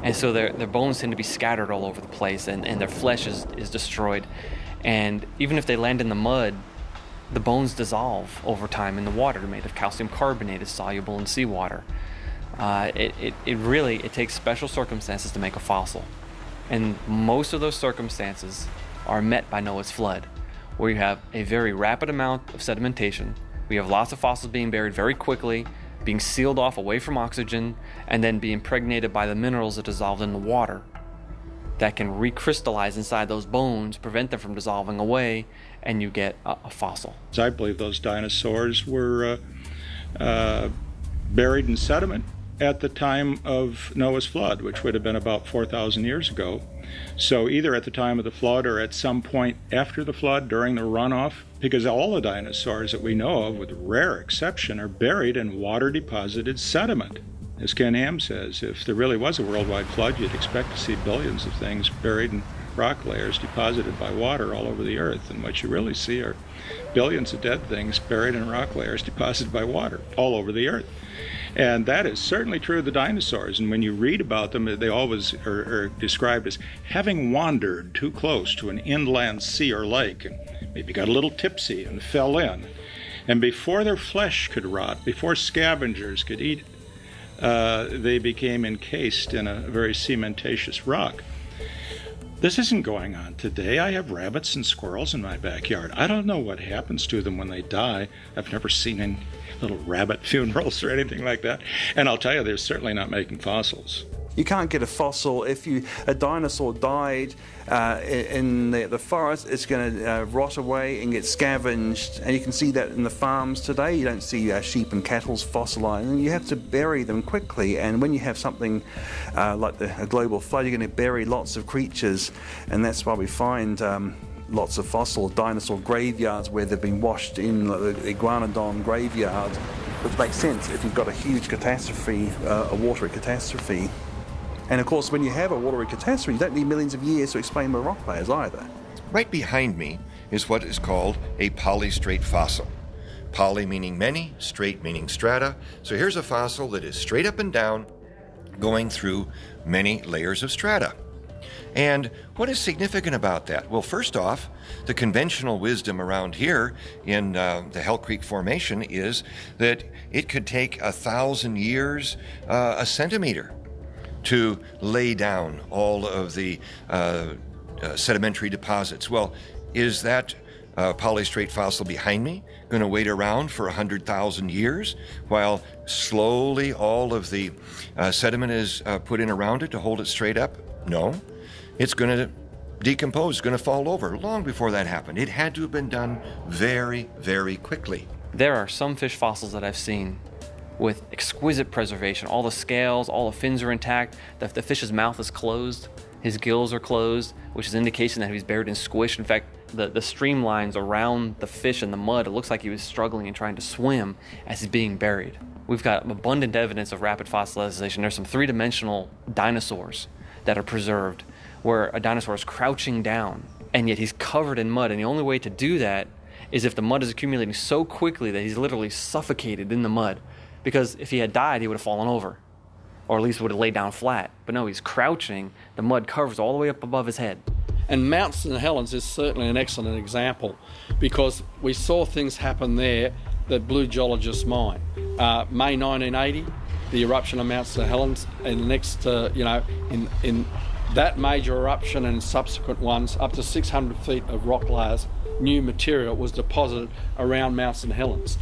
And so their bones tend to be scattered all over the place, and their flesh is destroyed. And even if they land in the mud, the bones dissolve over time in the water, made of calcium carbonate, is soluble in seawater. It takes special circumstances to make a fossil. And most of those circumstances are met by Noah's flood, where you have a very rapid amount of sedimentation. We have lots of fossils being buried very quickly, being sealed off away from oxygen, and then being impregnated by the minerals that dissolved in the water that can recrystallize inside those bones, prevent them from dissolving away, and you get a fossil. I believe those dinosaurs were buried in sediment at the time of Noah's flood, which would have been about 4,000 years ago. So either at the time of the flood or at some point after the flood, during the runoff, because all the dinosaurs that we know of, with rare exception, are buried in water-deposited sediment. As Ken Ham says, if there really was a worldwide flood, you'd expect to see billions of things buried in rock layers deposited by water all over the earth. And what you really see are billions of dead things buried in rock layers deposited by water all over the earth. And that is certainly true of the dinosaurs. And when you read about them, they always are described as having wandered too close to an inland sea or lake, and maybe got a little tipsy and fell in. And before their flesh could rot, before scavengers could eat it, they became encased in a very cementatious rock. This isn't going on today. I have rabbits and squirrels in my backyard. I don't know what happens to them when they die. I've never seen any little rabbit funerals or anything like that. And I'll tell you, they're certainly not making fossils. You can't get a fossil if a dinosaur died in the forest. It's going to rot away and get scavenged, and you can see that in the farms today. You don't see sheep and cattle's fossilized, and you have to bury them quickly. And when you have something like a global flood, you're going to bury lots of creatures, and that's why we find lots of fossil dinosaur graveyards where they've been washed in, like the Iguanodon graveyard, which makes sense if you've got a huge catastrophe, a watery catastrophe. And of course, when you have a watery catastrophe, you don't need millions of years to explain the rock layers either. Right behind me is what is called a polystrate fossil. Poly meaning many, straight meaning strata. So here's a fossil that is straight up and down, going through many layers of strata. And what is significant about that? Well, first off, the conventional wisdom around here in the Hell Creek Formation is that it could take 1,000 years, a centimeter, to lay down all of the sedimentary deposits. Well, is that polystrate fossil behind me going to wait around for 100,000 years while slowly all of the sediment is put in around it to hold it straight up? No. It's going to decompose, it's going to fall over long before that happened. It had to have been done very, very quickly. There are some fish fossils that I've seen with exquisite preservation. All the scales, all the fins are intact. The fish's mouth is closed. His gills are closed, which is indication that he's buried in squish. In fact, the streamlines around the fish in the mud, it looks like he was struggling and trying to swim as he's being buried. We've got abundant evidence of rapid fossilization. There's some three-dimensional dinosaurs that are preserved where a dinosaur is crouching down and yet he's covered in mud, and the only way to do that is if the mud is accumulating so quickly that he's literally suffocated in the mud, because if he had died he would have fallen over, or at least would have laid down flat. But no, he's crouching, the mud covers all the way up above his head. And Mount St Helens is certainly an excellent example, because we saw things happen there that blew geologists' mind. May 1980, the eruption of Mount St Helens, and the next, in that major eruption and subsequent ones, up to 600 feet of rock layers, new material was deposited around Mount St Helens.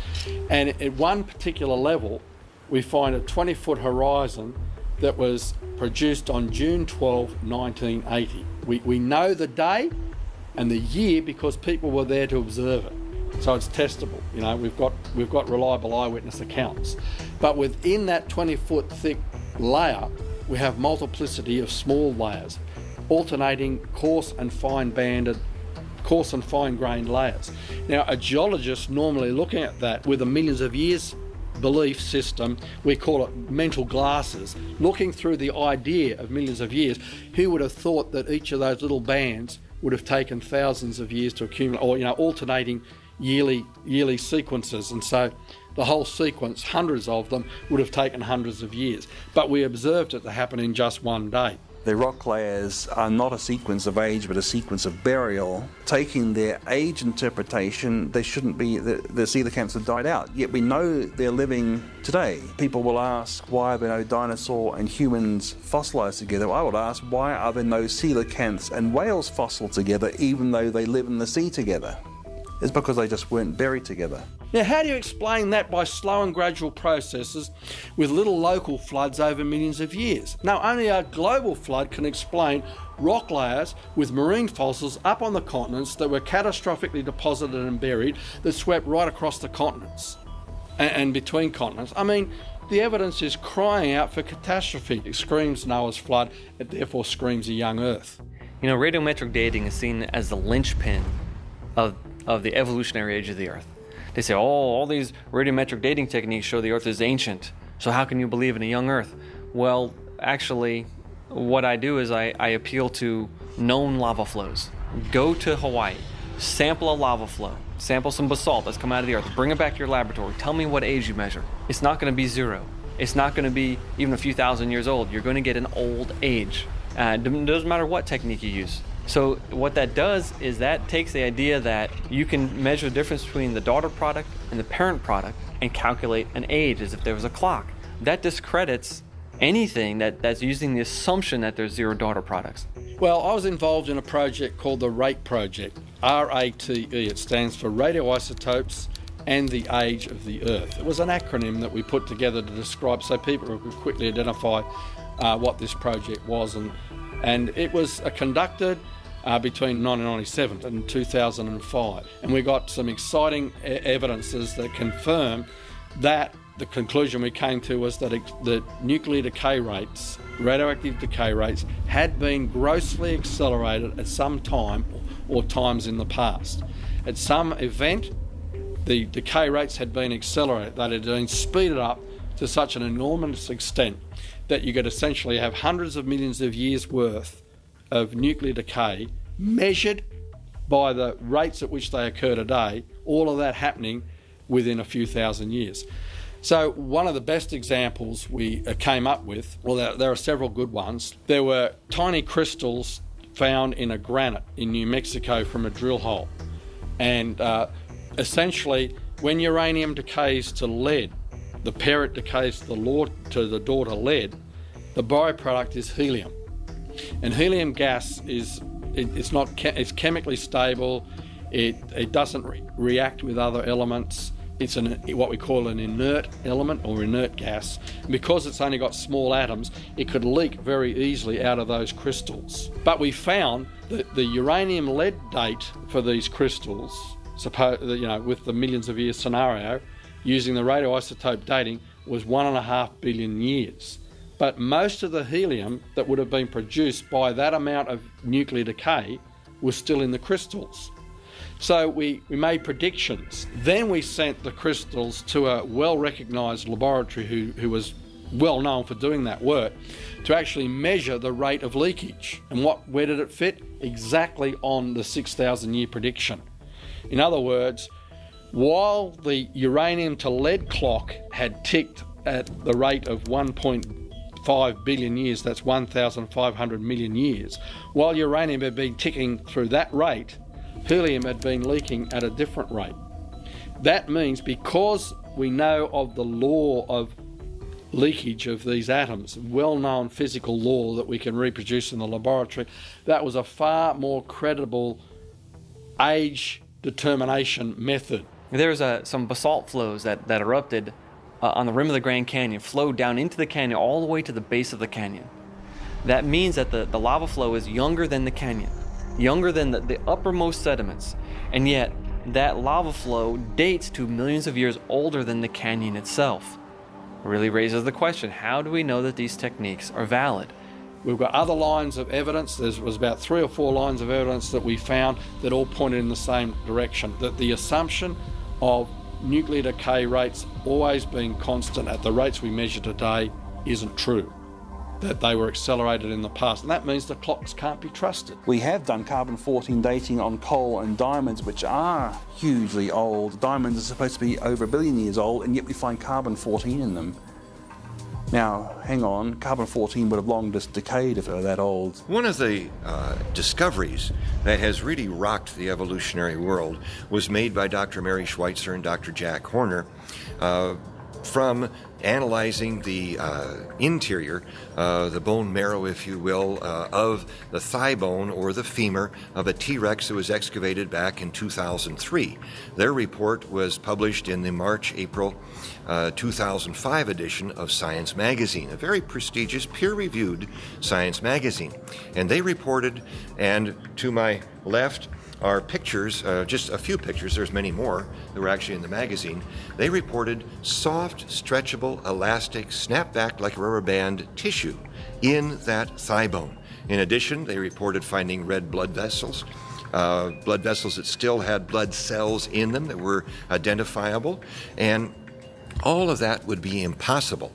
And at one particular level, we find a 20-foot horizon that was produced on June 12, 1980. We know the day and the year because people were there to observe it. So it's testable. We've got reliable eyewitness accounts. But within that 20-foot thick layer, we have multiplicity of small layers, alternating coarse and fine-grained layers. Now, a geologist normally looking at that with a millions of years belief system, we call it mental glasses, looking through the idea of millions of years, who would have thought that each of those little bands would have taken thousands of years to accumulate, or alternating yearly sequences, and so the whole sequence, hundreds of them, would have taken hundreds of years. But we observed it to happen in just one day. The rock layers are not a sequence of age, but a sequence of burial. Taking their age interpretation, they shouldn't be, the coelacanths have died out. Yet we know they're living today. People will ask, why are there no dinosaur and humans fossilized together? I would ask, why are there no coelacanths and whales fossil together, even though they live in the sea together? It's because they just weren't buried together. Now, how do you explain that by slow and gradual processes with little local floods over millions of years? Now, only a global flood can explain rock layers with marine fossils up on the continents that were catastrophically deposited and buried that swept right across the continents and between continents. I mean, the evidence is crying out for catastrophe. It screams Noah's flood, it therefore screams a young Earth. Radiometric dating is seen as the linchpin of the evolutionary age of the Earth. They say, all these radiometric dating techniques show the Earth is ancient, so how can you believe in a young Earth? Well, actually, what I do is I appeal to known lava flows. Go to Hawaii, sample a lava flow, sample some basalt that's come out of the Earth, bring it back to your laboratory, tell me what age you measure. It's not going to be zero. It's not going to be even a few thousand years old. You're going to get an old age. It doesn't matter what technique you use. So what that does is that takes the idea that you can measure the difference between the daughter product and the parent product and calculate an age as if there was a clock. That discredits anything that's using the assumption that there's zero daughter products. Well, I was involved in a project called the RATE project, RATE. It stands for radioisotopes and the age of the Earth. It was an acronym that we put together to describe so people could quickly identify what this project was, and it was conducted between 1997 and 2005. And we got some exciting evidences that confirm that the conclusion we came to was that the nuclear decay rates, radioactive decay rates, had been grossly accelerated at some time or times in the past. At some event, the decay rates had been accelerated, that had been speeded up to such an enormous extent that you could essentially have hundreds of millions of years worth of nuclear decay measured by the rates at which they occur today, all of that happening within a few thousand years. So one of the best examples we came up with, well, there are several good ones. There were tiny crystals found in a granite in New Mexico from a drill hole. And essentially, when uranium decays to lead, the parent decays to the daughter lead, the byproduct is helium. And helium gas it's chemically stable. It doesn't react with other elements. It's what we call an inert element or inert gas. And because it's only got small atoms, it could leak very easily out of those crystals. But we found that the uranium lead date for these crystals, with the millions of years scenario, using the radioisotope dating, was 1.5 billion years. But most of the helium that would have been produced by that amount of nuclear decay was still in the crystals. So we made predictions. Then we sent the crystals to a well-recognised laboratory who was well known for doing that work to actually measure the rate of leakage. And where did it fit? Exactly on the 6,000 year prediction. In other words, while the uranium to lead clock had ticked at the rate of 1.5 billion years, that's 1,500 million years, while uranium had been ticking through that rate, helium had been leaking at a different rate. That means because we know of the law of leakage of these atoms, well-known physical law that we can reproduce in the laboratory, that was a far more credible age determination method. There was some basalt flows that erupted on the rim of the Grand Canyon, flowed down into the canyon all the way to the base of the canyon. That means that the lava flow is younger than the canyon, younger than the uppermost sediments, and yet that lava flow dates to millions of years older than the canyon itself. It really raises the question, how do we know that these techniques are valid? We've got other lines of evidence. There was about 3 or 4 lines of evidence that we found that all pointed in the same direction, that the assumption of nuclear decay rates always being constant at the rates we measure today isn't true, that they were accelerated in the past, and that means the clocks can't be trusted. We have done carbon-14 dating on coal and diamonds, which are hugely old. Diamonds are supposed to be over 1 billion years old, and yet we find carbon-14 in them. Now, hang on, carbon-14 would have long just decayed if it were that old. One of the discoveries that has really rocked the evolutionary world was made by Dr. Mary Schweitzer and Dr. Jack Horner from analyzing the interior, the bone marrow, if you will, of the thigh bone or the femur of a T-Rex that was excavated back in 2003. Their report was published in the March-April 2005 edition of Science Magazine, a very prestigious, peer-reviewed science magazine. And they reported, and to my left are pictures, just a few pictures, there's many more that were actually in the magazine. They reported soft, stretchable, elastic, snap back like a rubber band tissue in that thigh bone. In addition, they reported finding red blood vessels that still had blood cells in them that were identifiable, and all of that would be impossible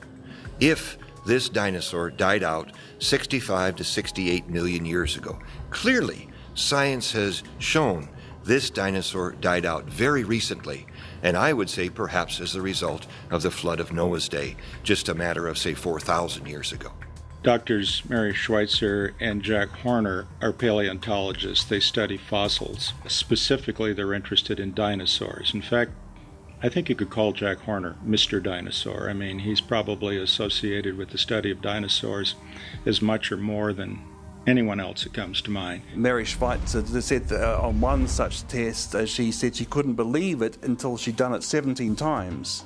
if this dinosaur died out 65 to 68 million years ago. Clearly, science has shown this dinosaur died out very recently, and I would say perhaps as a result of the flood of Noah's day, just a matter of, say, 4,000 years ago. Doctors Mary Schweitzer and Jack Horner are paleontologists. They study fossils. Specifically, they're interested in dinosaurs. In fact, I think you could call Jack Horner Mr. Dinosaur. I mean, he's probably associated with the study of dinosaurs as much or more than anyone else that comes to mind. Mary Schweitzer said that on one such test, she said she couldn't believe it until she'd done it 17 times.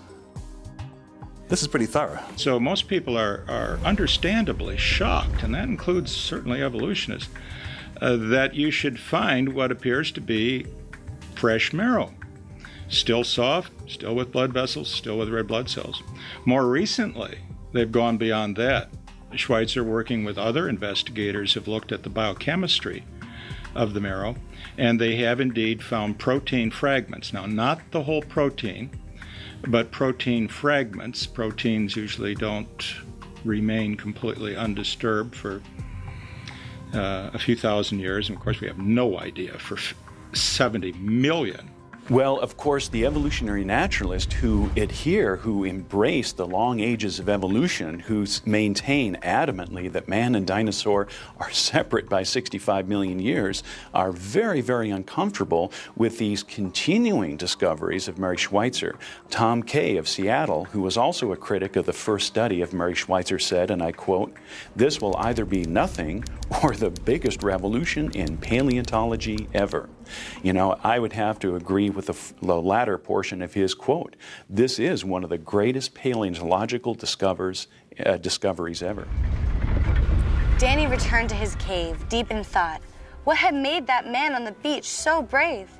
This is pretty thorough. So most people are understandably shocked, and that includes certainly evolutionists, that you should find what appears to be fresh marrow. Still soft, still with blood vessels, still with red blood cells. More recently, they've gone beyond that. Schweitzer, working with other investigators, have looked at the biochemistry of the marrow, and they have indeed found protein fragments. Now, not the whole protein, but protein fragments. Proteins usually don't remain completely undisturbed for a few thousand years, and of course we have no idea for 70 million Well, of course, the evolutionary naturalists who embrace the long ages of evolution, who maintain adamantly that man and dinosaur are separate by 65 million years, are very, very uncomfortable with these continuing discoveries of Mary Schweitzer. Tom Kay of Seattle, who was also a critic of the first study of Mary Schweitzer, said, and I quote, "This will either be nothing or the biggest revolution in paleontology ever." You know, I would have to agree with the latter portion of his quote. This is one of the greatest paleontological discoveries ever. Danny returned to his cave, deep in thought. What had made that man on the beach so brave?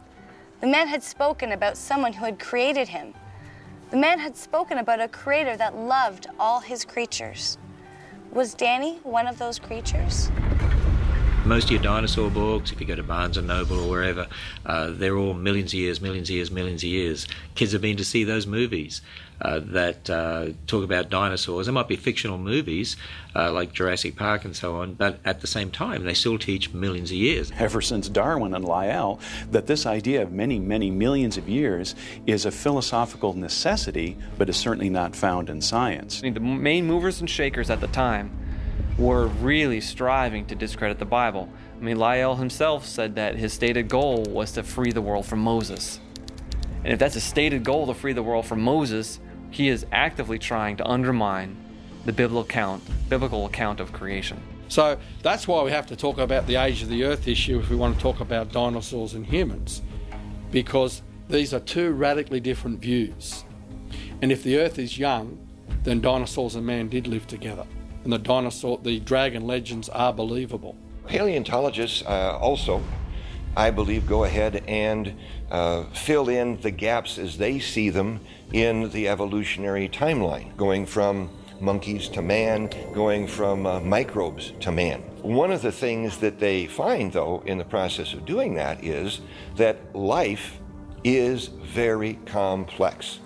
The man had spoken about someone who had created him. The man had spoken about a creator that loved all his creatures. Was Danny one of those creatures? Most of your dinosaur books, if you go to Barnes & Noble or wherever, they're all millions of years, millions of years, millions of years. Kids have been to see those movies that talk about dinosaurs. They might be fictional movies like Jurassic Park and so on, but at the same time, they still teach millions of years. Ever since Darwin and Lyell, that this idea of many, many millions of years is a philosophical necessity, but is certainly not found in science. I mean, the main movers and shakers at the time were really striving to discredit the Bible. I mean, Lyell himself said that his stated goal was to free the world from Moses. And if that's a stated goal to free the world from Moses, he is actively trying to undermine the biblical account of creation. So that's why we have to talk about the age of the earth issue if we want to talk about dinosaurs and humans, because these are two radically different views. And if the earth is young, then dinosaurs and man did live together. And the dragon legends are believable. Paleontologists also, I believe, go ahead and fill in the gaps as they see them in the evolutionary timeline, going from monkeys to man, going from microbes to man. One of the things that they find, though, in the process of doing that is that life is very complex.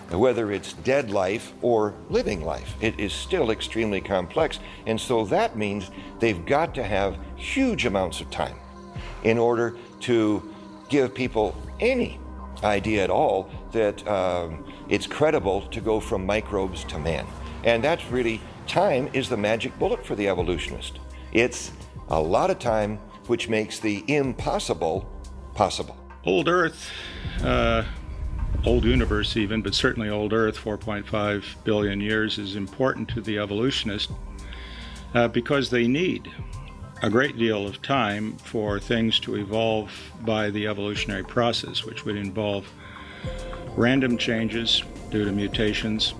Whether it's dead life or living life, it is still extremely complex. And so that means they've got to have huge amounts of time in order to give people any idea at all that it's credible to go from microbes to man. And that's really, time is the magic bullet for the evolutionist. It's a lot of time, which makes the impossible possible. Old Earth, old universe even, but certainly old Earth, 4.5 billion years, is important to the evolutionist because they need a great deal of time for things to evolve by the evolutionary process, which would involve random changes due to mutations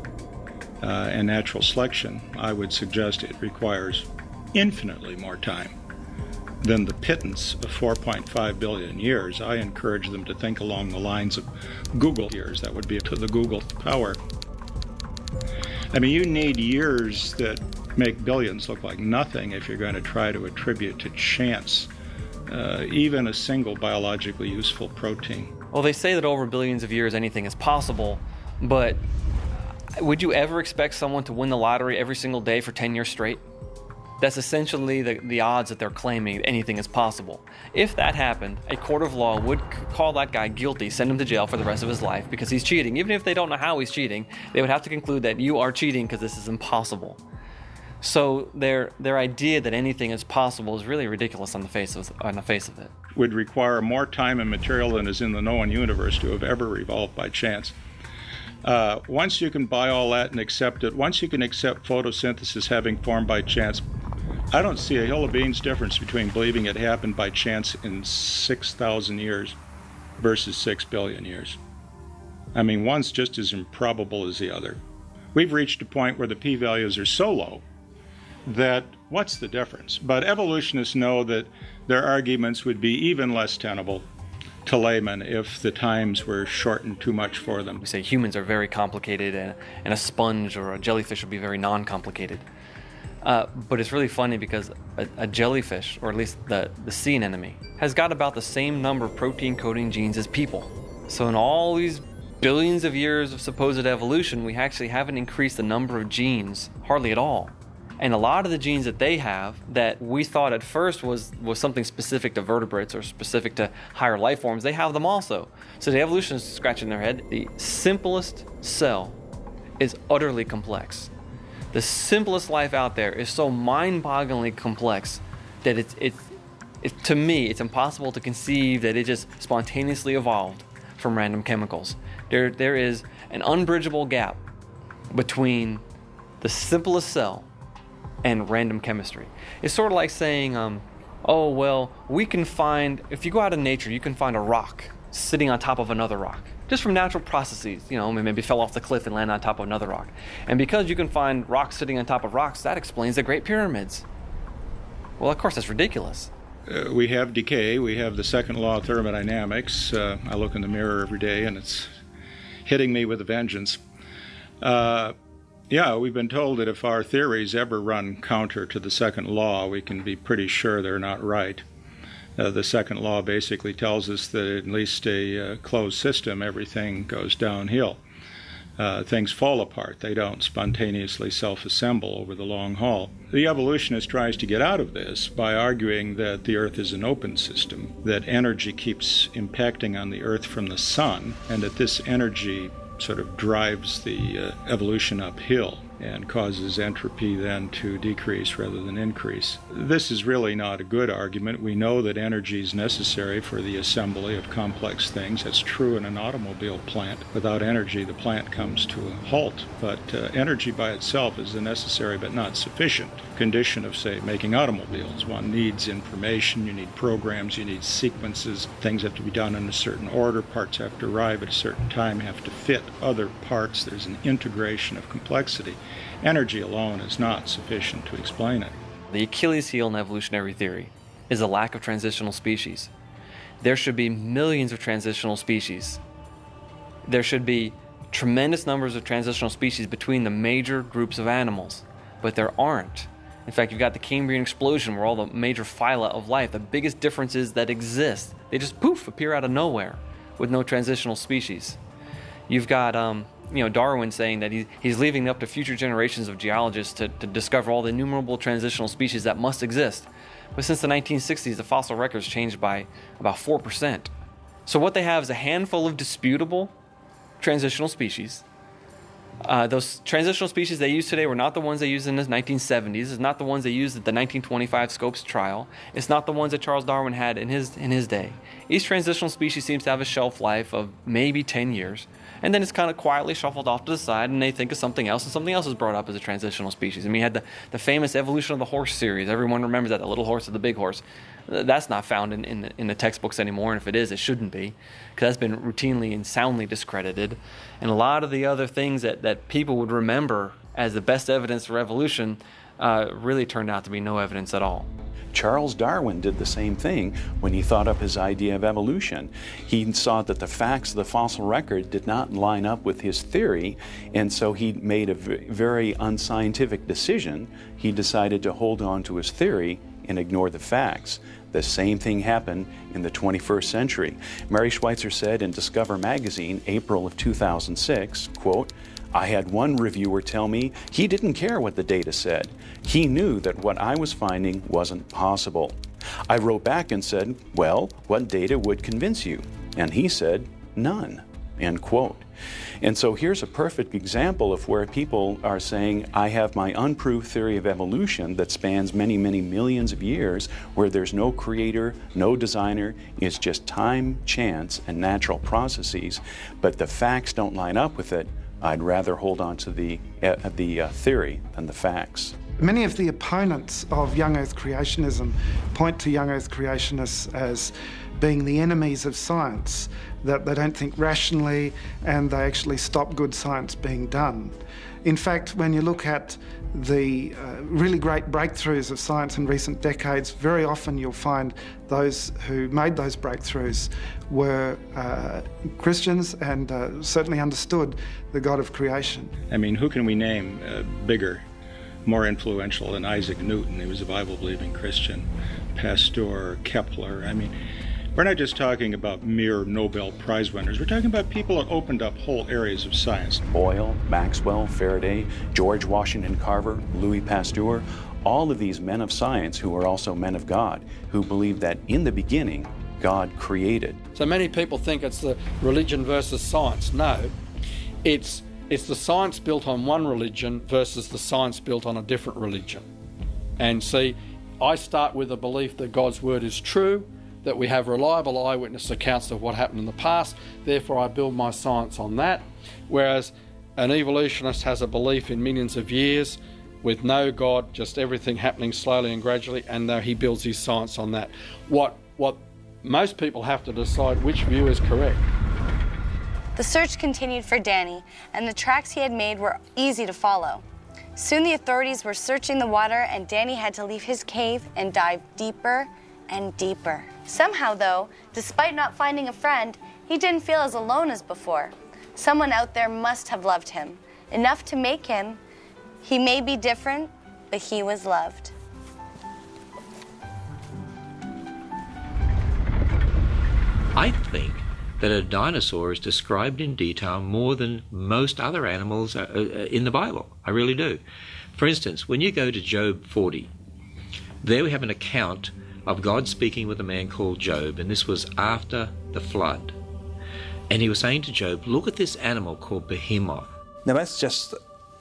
and natural selection. I would suggest it requires infinitely more time than the pittance of 4.5 billion years. I encourage them to think along the lines of Google years. That would be to the Google power. I mean, you need years that make billions look like nothing if you're going to try to attribute to chance even a single biologically useful protein. Well, they say that over billions of years anything is possible, but would you ever expect someone to win the lottery every single day for 10 years straight? That's essentially the odds that they're claiming anything is possible. If that happened, a court of law would call that guy guilty, send him to jail for the rest of his life because he's cheating. Even if they don't know how he's cheating, they would have to conclude that you are cheating because this is impossible. So their idea that anything is possible is really ridiculous on the face of it. Would require more time and material than is in the known universe to have ever evolved by chance. Once you can buy all that and accept it, once you can accept photosynthesis having formed by chance, I don't see a hill of beans difference between believing it happened by chance in 6,000 years versus 6 billion years. I mean, one's just as improbable as the other. We've reached a point where the p-values are so low that what's the difference? But evolutionists know that their arguments would be even less tenable to laymen if the times were shortened too much for them. We say humans are very complicated and a sponge or a jellyfish would be very non-complicated. But it's really funny because a jellyfish, or at least the sea anemone, has got about the same number of protein coding genes as people. So in all these billions of years of supposed evolution, we actually haven't increased the number of genes hardly at all. And a lot of the genes that they have that we thought at first was something specific to vertebrates or specific to higher life forms, they have them also. So the evolutionists scratching their head, the simplest cell is utterly complex. The simplest life out there is so mind-bogglingly complex that to me, it's impossible to conceive that it just spontaneously evolved from random chemicals. There is an unbridgeable gap between the simplest cell and random chemistry. It's sort of like saying, oh, well, if you go out in nature, you can find a rock sitting on top of another rock, just from natural processes. Maybe fell off the cliff and landed on top of another rock. And because you can find rocks sitting on top of rocks, that explains the Great Pyramids. Well, of course, that's ridiculous. We have decay. We have the second law of thermodynamics. I look in the mirror every day, and it's hitting me with a vengeance. Yeah, we've been told that if our theories ever run counter to the second law, we can be pretty sure they're not right. The second law basically tells us that at least a closed system, everything goes downhill. Things fall apart. They don't spontaneously self-assemble over the long haul. The evolutionist tries to get out of this by arguing that the Earth is an open system, that energy keeps impacting on the Earth from the sun, and that this energy sort of drives the evolution uphill and causes entropy then to decrease rather than increase. This is really not a good argument. We know that energy is necessary for the assembly of complex things. That's true in an automobile plant. Without energy, the plant comes to a halt. But energy by itself is a necessary but not sufficient condition of, say, making automobiles. One needs information, you need programs, you need sequences. Things have to be done in a certain order. Parts have to arrive at a certain time, have to fit other parts. There's an integration of complexity. Energy alone is not sufficient to explain it. The Achilles heel in evolutionary theory is a lack of transitional species. There should be millions of transitional species. There should be tremendous numbers of transitional species between the major groups of animals, but there aren't. In fact, you've got the Cambrian explosion where all the major phyla of life, the biggest differences that exist, they just poof, appear out of nowhere with no transitional species. You've got Darwin saying that he's leaving it up to future generations of geologists to discover all the innumerable transitional species that must exist. But since the 1960s, the fossil record's changed by about 4%. So what they have is a handful of disputable transitional species. Those transitional species they use today were not the ones they used in the 1970s. It's not the ones they used at the 1925 Scopes trial. It's not the ones that Charles Darwin had in his day. Each transitional species seems to have a shelf life of maybe 10 years. And then it's kind of quietly shuffled off to the side, and they think of something else, and something else is brought up as a transitional species. I mean, you had the famous Evolution of the Horse series. Everyone remembers that, the little horse and the big horse. That's not found in the textbooks anymore, and if it is, it shouldn't be, because that's been routinely and soundly discredited. And a lot of the other things that people would remember as the best evidence for evolution really turned out to be no evidence at all. Charles Darwin did the same thing when he thought up his idea of evolution. He saw that the facts of the fossil record did not line up with his theory, and so he made a very unscientific decision. He decided to hold on to his theory and ignore the facts. The same thing happened in the 21st century. Mary Schweitzer said in Discover magazine, April of 2006, quote, "I had one reviewer tell me he didn't care what the data said. He knew that what I was finding wasn't possible. I wrote back and said, well, what data would convince you? And he said, none," end quote. And so here's a perfect example of where people are saying, I have my unproved theory of evolution that spans many, many millions of years, where there's no creator, no designer, it's just time, chance, and natural processes, but the facts don't line up with it. I'd rather hold on to the theory than the facts. Many of the opponents of young Earth creationism point to young Earth creationists as being the enemies of science, that they don't think rationally and they actually stop good science being done. In fact, when you look at the really great breakthroughs of science in recent decades, very often you'll find those who made those breakthroughs were Christians and certainly understood the God of creation. I mean, who can we name bigger, more influential than Isaac Newton? He was a Bible-believing Christian. Pasteur, Kepler. I mean, We're not just talking about mere Nobel Prize winners. We're talking about people that opened up whole areas of science. Boyle, Maxwell, Faraday, George Washington Carver, Louis Pasteur, all of these men of science who were also men of God, who believed that in the beginning, God created. So many people think it's the religion versus science. No, it's the science built on one religion versus the science built on a different religion. And see, I start with the belief that God's word is true, that we have reliable eyewitness accounts of what happened in the past, therefore I build my science on that. Whereas an evolutionist has a belief in millions of years with no God, just everything happening slowly and gradually, and he builds his science on that. What most people have to decide which view is correct. The search continued for Danny, and the tracks he had made were easy to follow. Soon the authorities were searching the water, and Danny had to leave his cave and dive deeper and deeper. Somehow, though, despite not finding a friend, he didn't feel as alone as before. Someone out there must have loved him, enough to make him. He may be different, but he was loved. I think that a dinosaur is described in detail more than most other animals in the Bible. I really do. For instance, when you go to Job 40, there we have an account of God speaking with a man called Job, and this was after the flood. And he was saying to Job, look at this animal called behemoth. Now that's just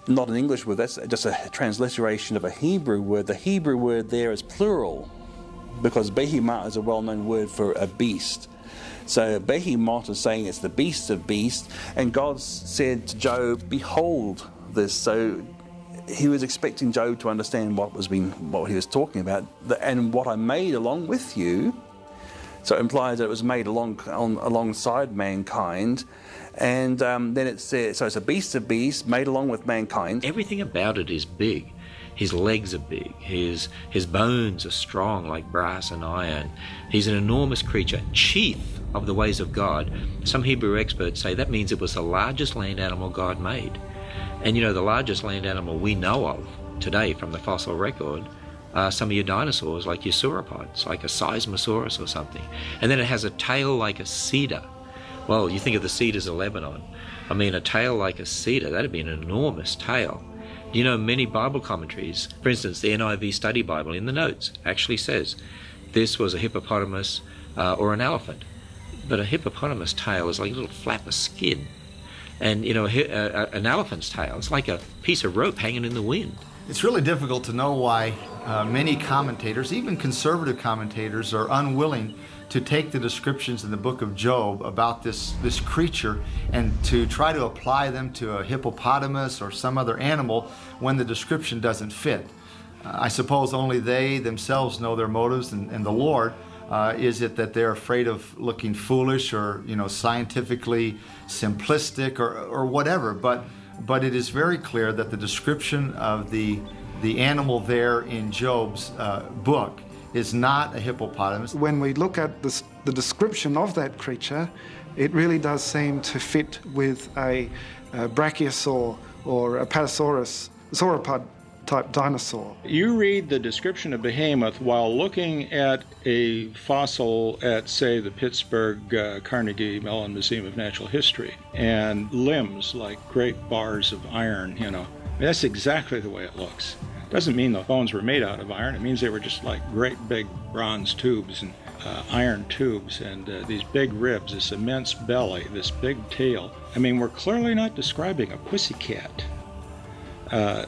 not an English word, that's just a transliteration of a Hebrew word. The Hebrew word there is plural, because behemoth is a well-known word for a beast. So behemoth is saying it's the beast of beasts, and God said to Job, behold this. So he was expecting Job to understand what he was talking about, and what I made along with you. So it implies that it was made alongside mankind, and then it says, so it's a beast of beasts made along with mankind. Everything about it is big. His legs are big. His bones are strong like brass and iron. He's an enormous creature, chief of the ways of God. Some Hebrew experts say that means it was the largest land animal God made. And you know, the largest land animal we know of today from the fossil record are some of your dinosaurs, like your sauropods, like a Seismosaurus or something. And then it has a tail like a cedar. Well, you think of the cedars of Lebanon. I mean, a tail like a cedar, that'd be an enormous tail. You know, many Bible commentaries, for instance, the NIV Study Bible in the notes actually says this was a hippopotamus or an elephant. But a hippopotamus tail is like a little flap of skin. And, you know, an elephant's tail, it's like a piece of rope hanging in the wind. It's really difficult to know why many commentators, even conservative commentators, are unwilling to take the descriptions in the book of Job about this creature and to try to apply them to a hippopotamus or some other animal when the description doesn't fit. I suppose only they themselves know their motives and the Lord. Is it that they're afraid of looking foolish or, you know, scientifically simplistic or whatever? But it is very clear that the description of the animal there in Job's book is not a hippopotamus. When we look at the description of that creature, it really does seem to fit with a brachiosaur or a patasaurus, sauropod type dinosaur. You read the description of behemoth while looking at a fossil at, say, the Pittsburgh Carnegie Mellon Museum of Natural History, and limbs like great bars of iron, you know. That's exactly the way it looks. Doesn't mean the bones were made out of iron. It means they were just like great big bronze tubes and iron tubes, and these big ribs, this immense belly, this big tail. I mean, we're clearly not describing a pussycat.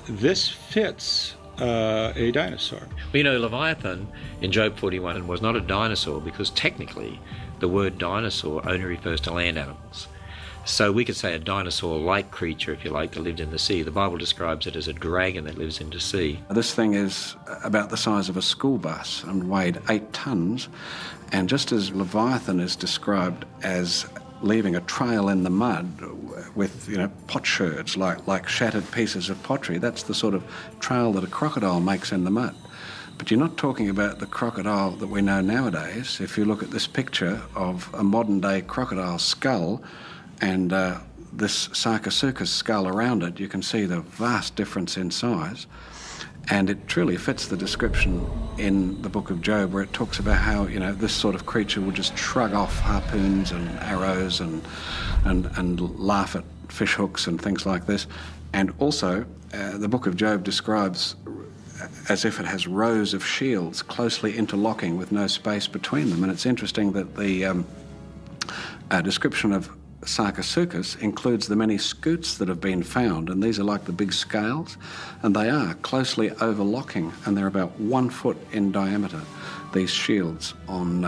This fits a dinosaur. Well, you know, Leviathan in Job 41 was not a dinosaur because technically the word dinosaur only refers to land animals. So we could say a dinosaur-like creature, if you like, that lived in the sea. The Bible describes it as a dragon that lives in the sea. This thing is about the size of a school bus and weighed 8 tons. And just as Leviathan is described as leaving a trail in the mud with, you know, potsherds, like shattered pieces of pottery, that's the sort of trail that a crocodile makes in the mud. But you're not talking about the crocodile that we know nowadays. If you look at this picture of a modern-day crocodile skull and this Sarcosuchus skull around it, you can see the vast difference in size. And it truly fits the description in the book of Job, where it talks about how, this sort of creature would just shrug off harpoons and arrows and laugh at fish hooks and things like this. And also, the book of Job describes as if it has rows of shields closely interlocking with no space between them. And it's interesting that the description of Sarcosuchus includes the many scutes that have been found, and these are like the big scales, and they are closely overlocking, and they're about 1 foot in diameter, these shields on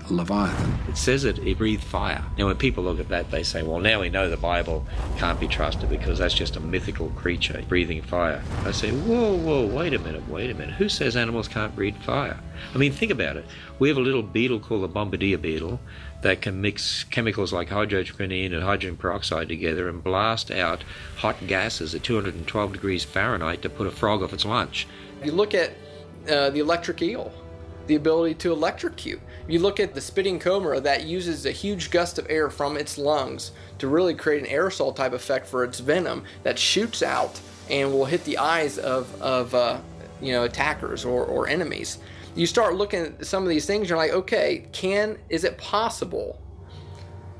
Leviathan. It says that he breathed fire. Now, when people look at that, they say, well, now we know the Bible can't be trusted because that's just a mythical creature breathing fire. I say, whoa, wait a minute. Who says animals can't breathe fire? I mean, think about it. We have a little beetle called the bombardier beetle that can mix chemicals like hydroquinone and hydrogen peroxide together and blast out hot gases at 212 degrees Fahrenheit to put a frog off its lunch. You look at the electric eel, the ability to electrocute. You look at the spitting cobra that uses a huge gust of air from its lungs to really create an aerosol type effect for its venom that shoots out and will hit the eyes of attackers or enemies. You start looking at some of these things, you're like, okay, is it possible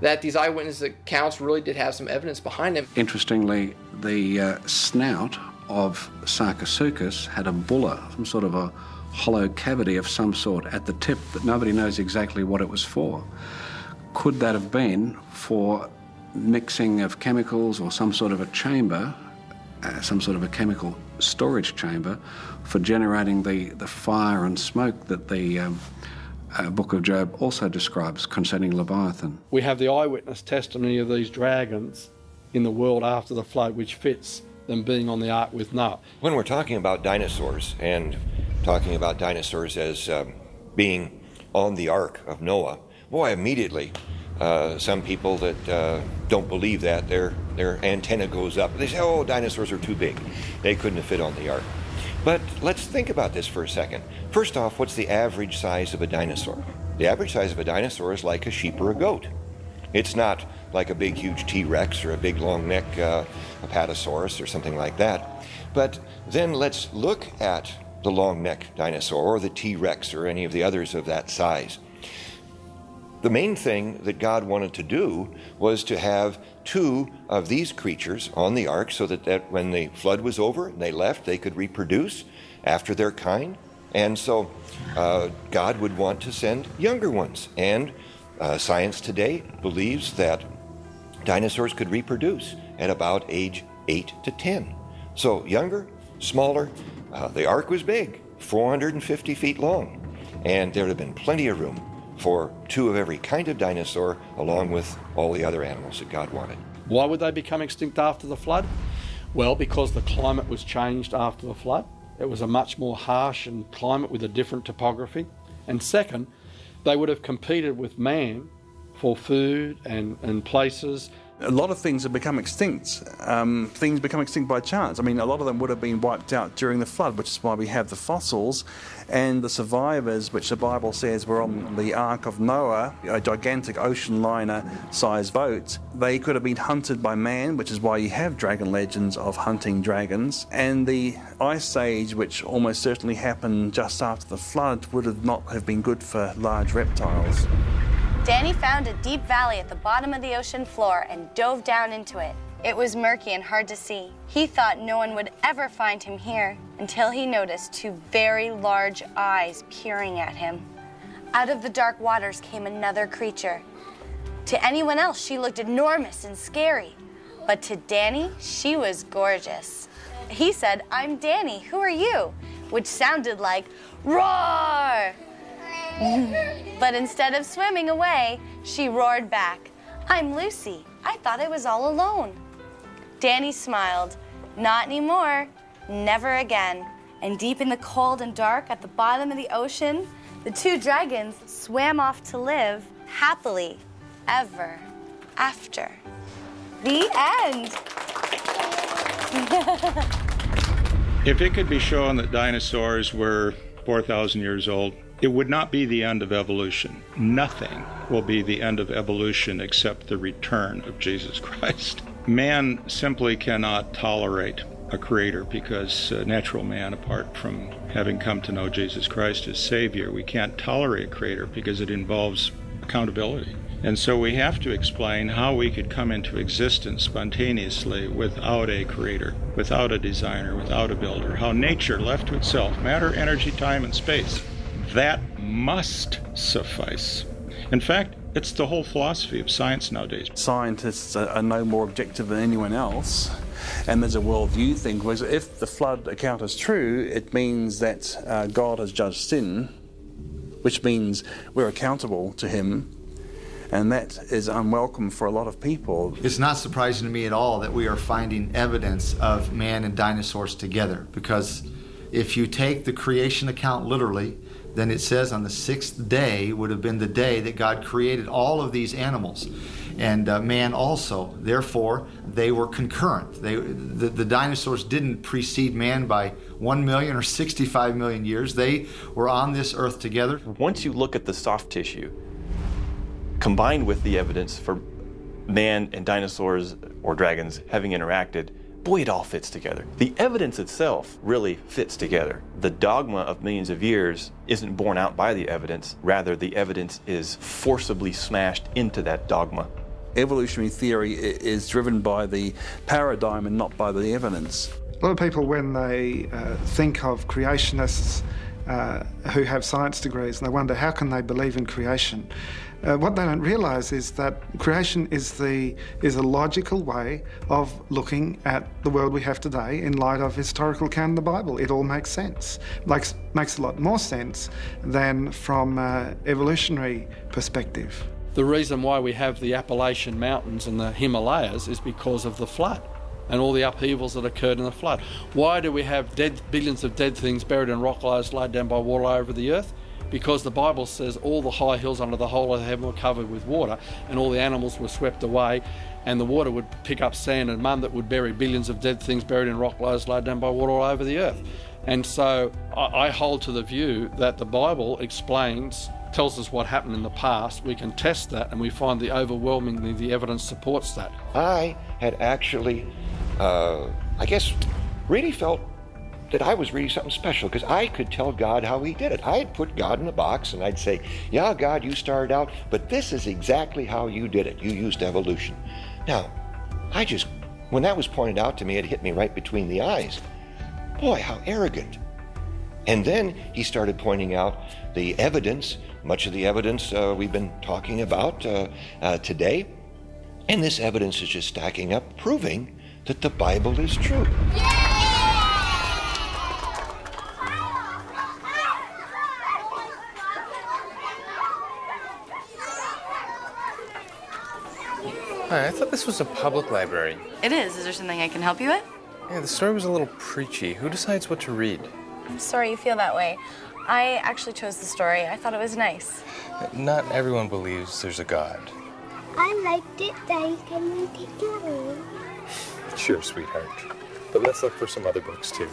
that these eyewitness accounts really did have some evidence behind them? Interestingly, the snout of Sarcosuchus had a bulla, some sort of a hollow cavity of some sort at the tip that nobody knows exactly what it was for. Could that have been for mixing of chemicals or some sort of a chamber, some sort of a chemical storage chamber for generating the fire and smoke that the book of Job also describes concerning Leviathan? We have the eyewitness testimony of these dragons in the world after the flood, which fits them being on the ark with Noah. When we're talking about dinosaurs and talking about dinosaurs as being on the ark of Noah, boy, immediately some people that don't believe that, their antenna goes up. They say, oh, dinosaurs are too big. They couldn't have fit on the ark. But let's think about this for a second. First off, what's the average size of a dinosaur? The average size of a dinosaur is like a sheep or a goat. It's not like a big, huge T-Rex or a big, long neck Apatosaurus or something like that. But then let's look at the long neck dinosaur or the T-Rex or any of the others of that size. The main thing that God wanted to do was to have 2 of these creatures on the ark so that when the flood was over and they left, they could reproduce after their kind. And so God would want to send younger ones. And science today believes that dinosaurs could reproduce at about age 8 to 10. So younger, smaller. The ark was big, 450 feet long. And there would have been plenty of room for 2 of every kind of dinosaur, along with all the other animals that God wanted. Why would they become extinct after the flood? Well, because the climate was changed after the flood. It was a much more harsh climate with a different topography. And second, they would have competed with man for food and places. A lot of things have become extinct. Things become extinct by chance. I mean, a lot of them would have been wiped out during the flood, which is why we have the fossils. And the survivors, which the Bible says were on the Ark of Noah, a gigantic ocean liner-sized boat, they could have been hunted by man, which is why you have dragon legends of hunting dragons. And the Ice Age, which almost certainly happened just after the flood, would not have been good for large reptiles. Danny found a deep valley at the bottom of the ocean floor and dove down into it. It was murky and hard to see. He thought no one would ever find him here until he noticed 2 very large eyes peering at him. Out of the dark waters came another creature. To anyone else, she looked enormous and scary. But to Danny, she was gorgeous. He said, "I'm Danny, who are you?" Which sounded like, "Roar!" But instead of swimming away, she roared back, "I'm Lucy. I thought I was all alone." Danny smiled. Not anymore. Never again. And deep in the cold and dark at the bottom of the ocean, the 2 dragons swam off to live happily ever after. The end. If it could be shown that dinosaurs were 4,000 years old, it would not be the end of evolution. Nothing will be the end of evolution except the return of Jesus Christ. Man simply cannot tolerate a creator, because natural man, apart from having come to know Jesus Christ as Savior, we can't tolerate a creator because it involves accountability. And so we have to explain how we could come into existence spontaneously without a creator, without a designer, without a builder, how nature left to itself, matter, energy, time, and space, that must suffice. In fact, it's the whole philosophy of science nowadays. Scientists are no more objective than anyone else, and there's a worldview thing, because if the flood account is true, it means that God has judged sin, which means we're accountable to him, and that is unwelcome for a lot of people. It's not surprising to me at all that we are finding evidence of man and dinosaurs together, because if you take the creation account literally, then it says on the sixth day would have been the day that God created all of these animals, and man also. Therefore, they were concurrent. The dinosaurs didn't precede man by 1 million or 65 million years. They were on this earth together. Once you look at the soft tissue, combined with the evidence for man and dinosaurs or dragons having interacted, boy, it all fits together. The evidence itself really fits together. The dogma of millions of years isn't borne out by the evidence. Rather, the evidence is forcibly smashed into that dogma. Evolutionary theory is driven by the paradigm and not by the evidence. A lot of people, when they think of creationists who have science degrees, and they wonder how can they believe in creation. What they don't realise is that creation is a logical way of looking at the world we have today in light of historical canon of the Bible. It all makes sense. Makes a lot more sense than from evolutionary perspective. The reason why we have the Appalachian Mountains and the Himalayas is because of the flood and all the upheavals that occurred in the flood. Why do we have billions of dead things buried in rock layers laid down by water over the earth? Because the Bible says all the high hills under the whole of heaven were covered with water, and all the animals were swept away, and the water would pick up sand and mud that would bury billions of dead things buried in rock layers laid down by water all over the earth. And so I hold to the view that the Bible tells us what happened in the past. We can test that, and we find overwhelmingly the evidence supports that. I had actually, I guess, really felt that I was really something special, because I could tell God how he did it. I had put God in a box and I'd say, yeah, God, you started out, but this is exactly how you did it. You used evolution. Now, when that was pointed out to me, it hit me right between the eyes. Boy, how arrogant. And then he started pointing out the evidence, much of the evidence we've been talking about today. And this evidence is just stacking up, proving that the Bible is true. Hi, I thought this was a public library. It is. Is there something I can help you with? Yeah, the story was a little preachy. Who decides what to read? I'm sorry you feel that way. I actually chose the story. I thought it was nice. Not everyone believes there's a God. I liked it, Daddy. Can you take it away? Sure, sweetheart. But let's look for some other books, too.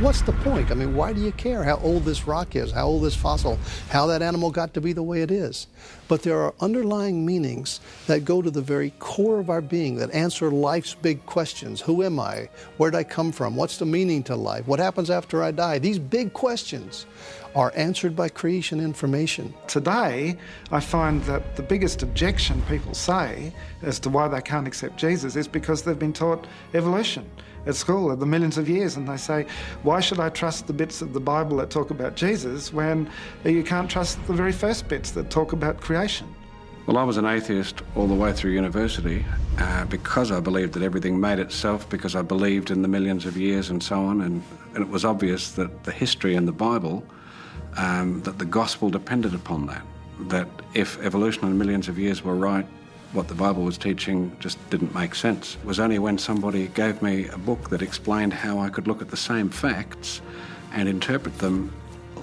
What's the point? I mean, why do you care how old this rock is, how old this fossil, how that animal got to be the way it is? But there are underlying meanings that go to the very core of our being, that answer life's big questions. Who am I? Where did I come from? What's the meaning to life? What happens after I die? These big questions are answered by creation information. Today, I find that the biggest objection people say as to why they can't accept Jesus is because they've been taught evolution at school of the millions of years, and they say, why should I trust the bits of the Bible that talk about Jesus when you can't trust the very first bits that talk about creation? Well, I was an atheist all the way through university because I believed that everything made itself, because I believed in the millions of years and so on, and it was obvious that the history in the Bible, that the gospel depended upon that if evolution and millions of years were right, what the Bible was teaching just didn't make sense. It was only when somebody gave me a book that explained how I could look at the same facts and interpret them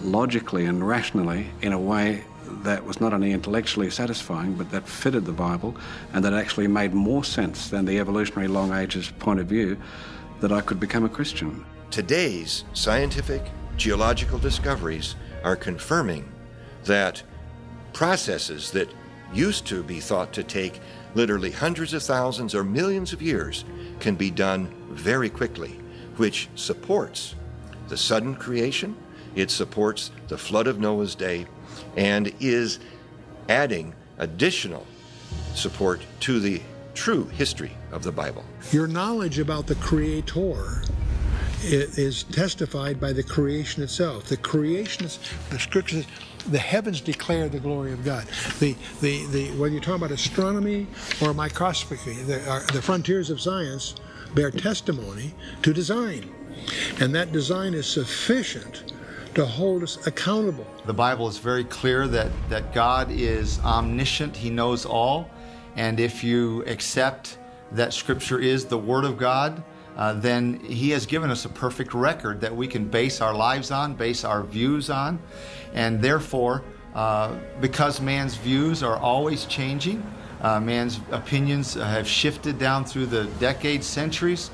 logically and rationally in a way that was not only intellectually satisfying, but that fitted the Bible and that actually made more sense than the evolutionary long ages point of view, that I could become a Christian. Today's scientific geological discoveries are confirming that processes that used to be thought to take literally hundreds of thousands or millions of years can be done very quickly, which supports the sudden creation, it supports the flood of Noah's day, and is adding additional support to the true history of the Bible. Your knowledge about the Creator is testified by the creation itself. The creation, the scriptures, the heavens declare the glory of God. Whether you're talking about astronomy or microscopy, the frontiers of science bear testimony to design. And that design is sufficient to hold us accountable. The Bible is very clear that God is omniscient, He knows all, and if you accept that Scripture is the Word of God, then He has given us a perfect record that we can base our lives on, base our views on, and therefore, because man's views are always changing, man's opinions have shifted down through the decades, centuries,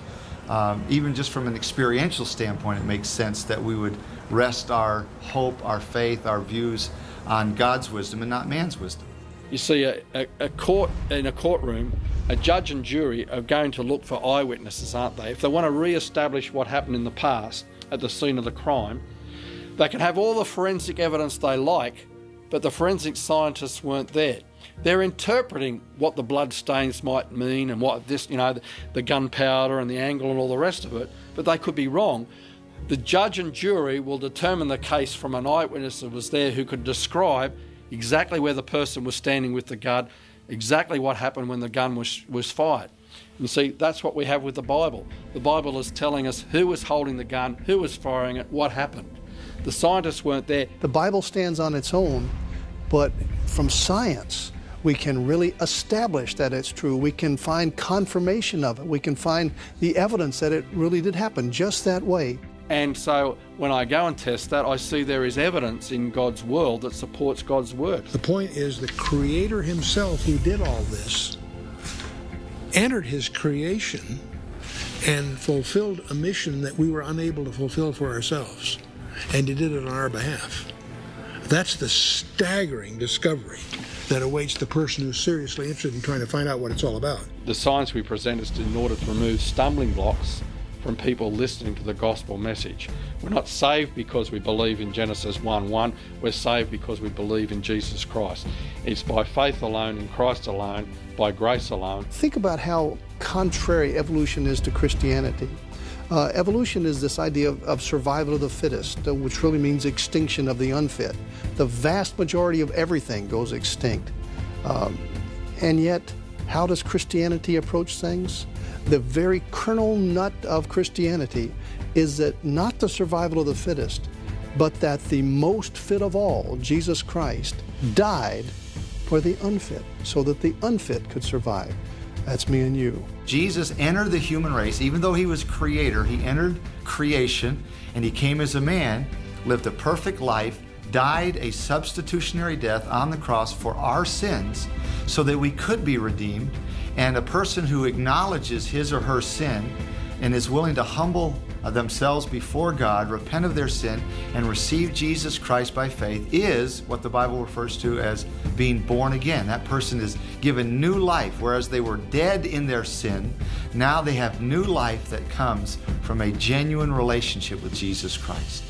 even just from an experiential standpoint, it makes sense that we would rest our hope, our faith, our views on God's wisdom and not man's wisdom. You see, a court in a courtroom, a judge and jury are going to look for eyewitnesses, aren't they? If they want to re-establish what happened in the past at the scene of the crime, they can have all the forensic evidence they like, but the forensic scientists weren't there. They're interpreting what the blood stains might mean and what this, the gunpowder and the angle and all the rest of it, but they could be wrong. The judge and jury will determine the case from an eyewitness that was there who could describe exactly where the person was standing with the gun, exactly what happened when the gun was fired. You see, that's what we have with the Bible. The Bible is telling us who was holding the gun, who was firing it, what happened. The scientists weren't there. The Bible stands on its own, but from science, we can really establish that it's true. We can find confirmation of it. We can find the evidence that it really did happen just that way. And so when I go and test that, I see there is evidence in God's world that supports God's word. The point is the Creator Himself, who did all this, entered His creation and fulfilled a mission that we were unable to fulfill for ourselves. And He did it on our behalf. That's the staggering discovery that awaits the person who's seriously interested in trying to find out what it's all about. The science we present is in order to remove stumbling blocks from people listening to the gospel message. We're not saved because we believe in Genesis 1:1. We're saved because we believe in Jesus Christ. It's by faith alone, in Christ alone, by grace alone. Think about how contrary evolution is to Christianity. Evolution is this idea of survival of the fittest, which really means extinction of the unfit. The vast majority of everything goes extinct. And yet, how does Christianity approach things? The very kernel nut of Christianity is that not the survival of the fittest, but that the most fit of all, Jesus Christ, died for the unfit, so that the unfit could survive. That's me and you. Jesus entered the human race. Even though He was Creator, He entered creation, and He came as a man, lived a perfect life, died a substitutionary death on the cross for our sins so that we could be redeemed. And a person who acknowledges his or her sin and is willing to humble themselves before God, repent of their sin, and receive Jesus Christ by faith is what the Bible refers to as being born again. That person is given new life, whereas they were dead in their sin. Now they have new life that comes from a genuine relationship with Jesus Christ.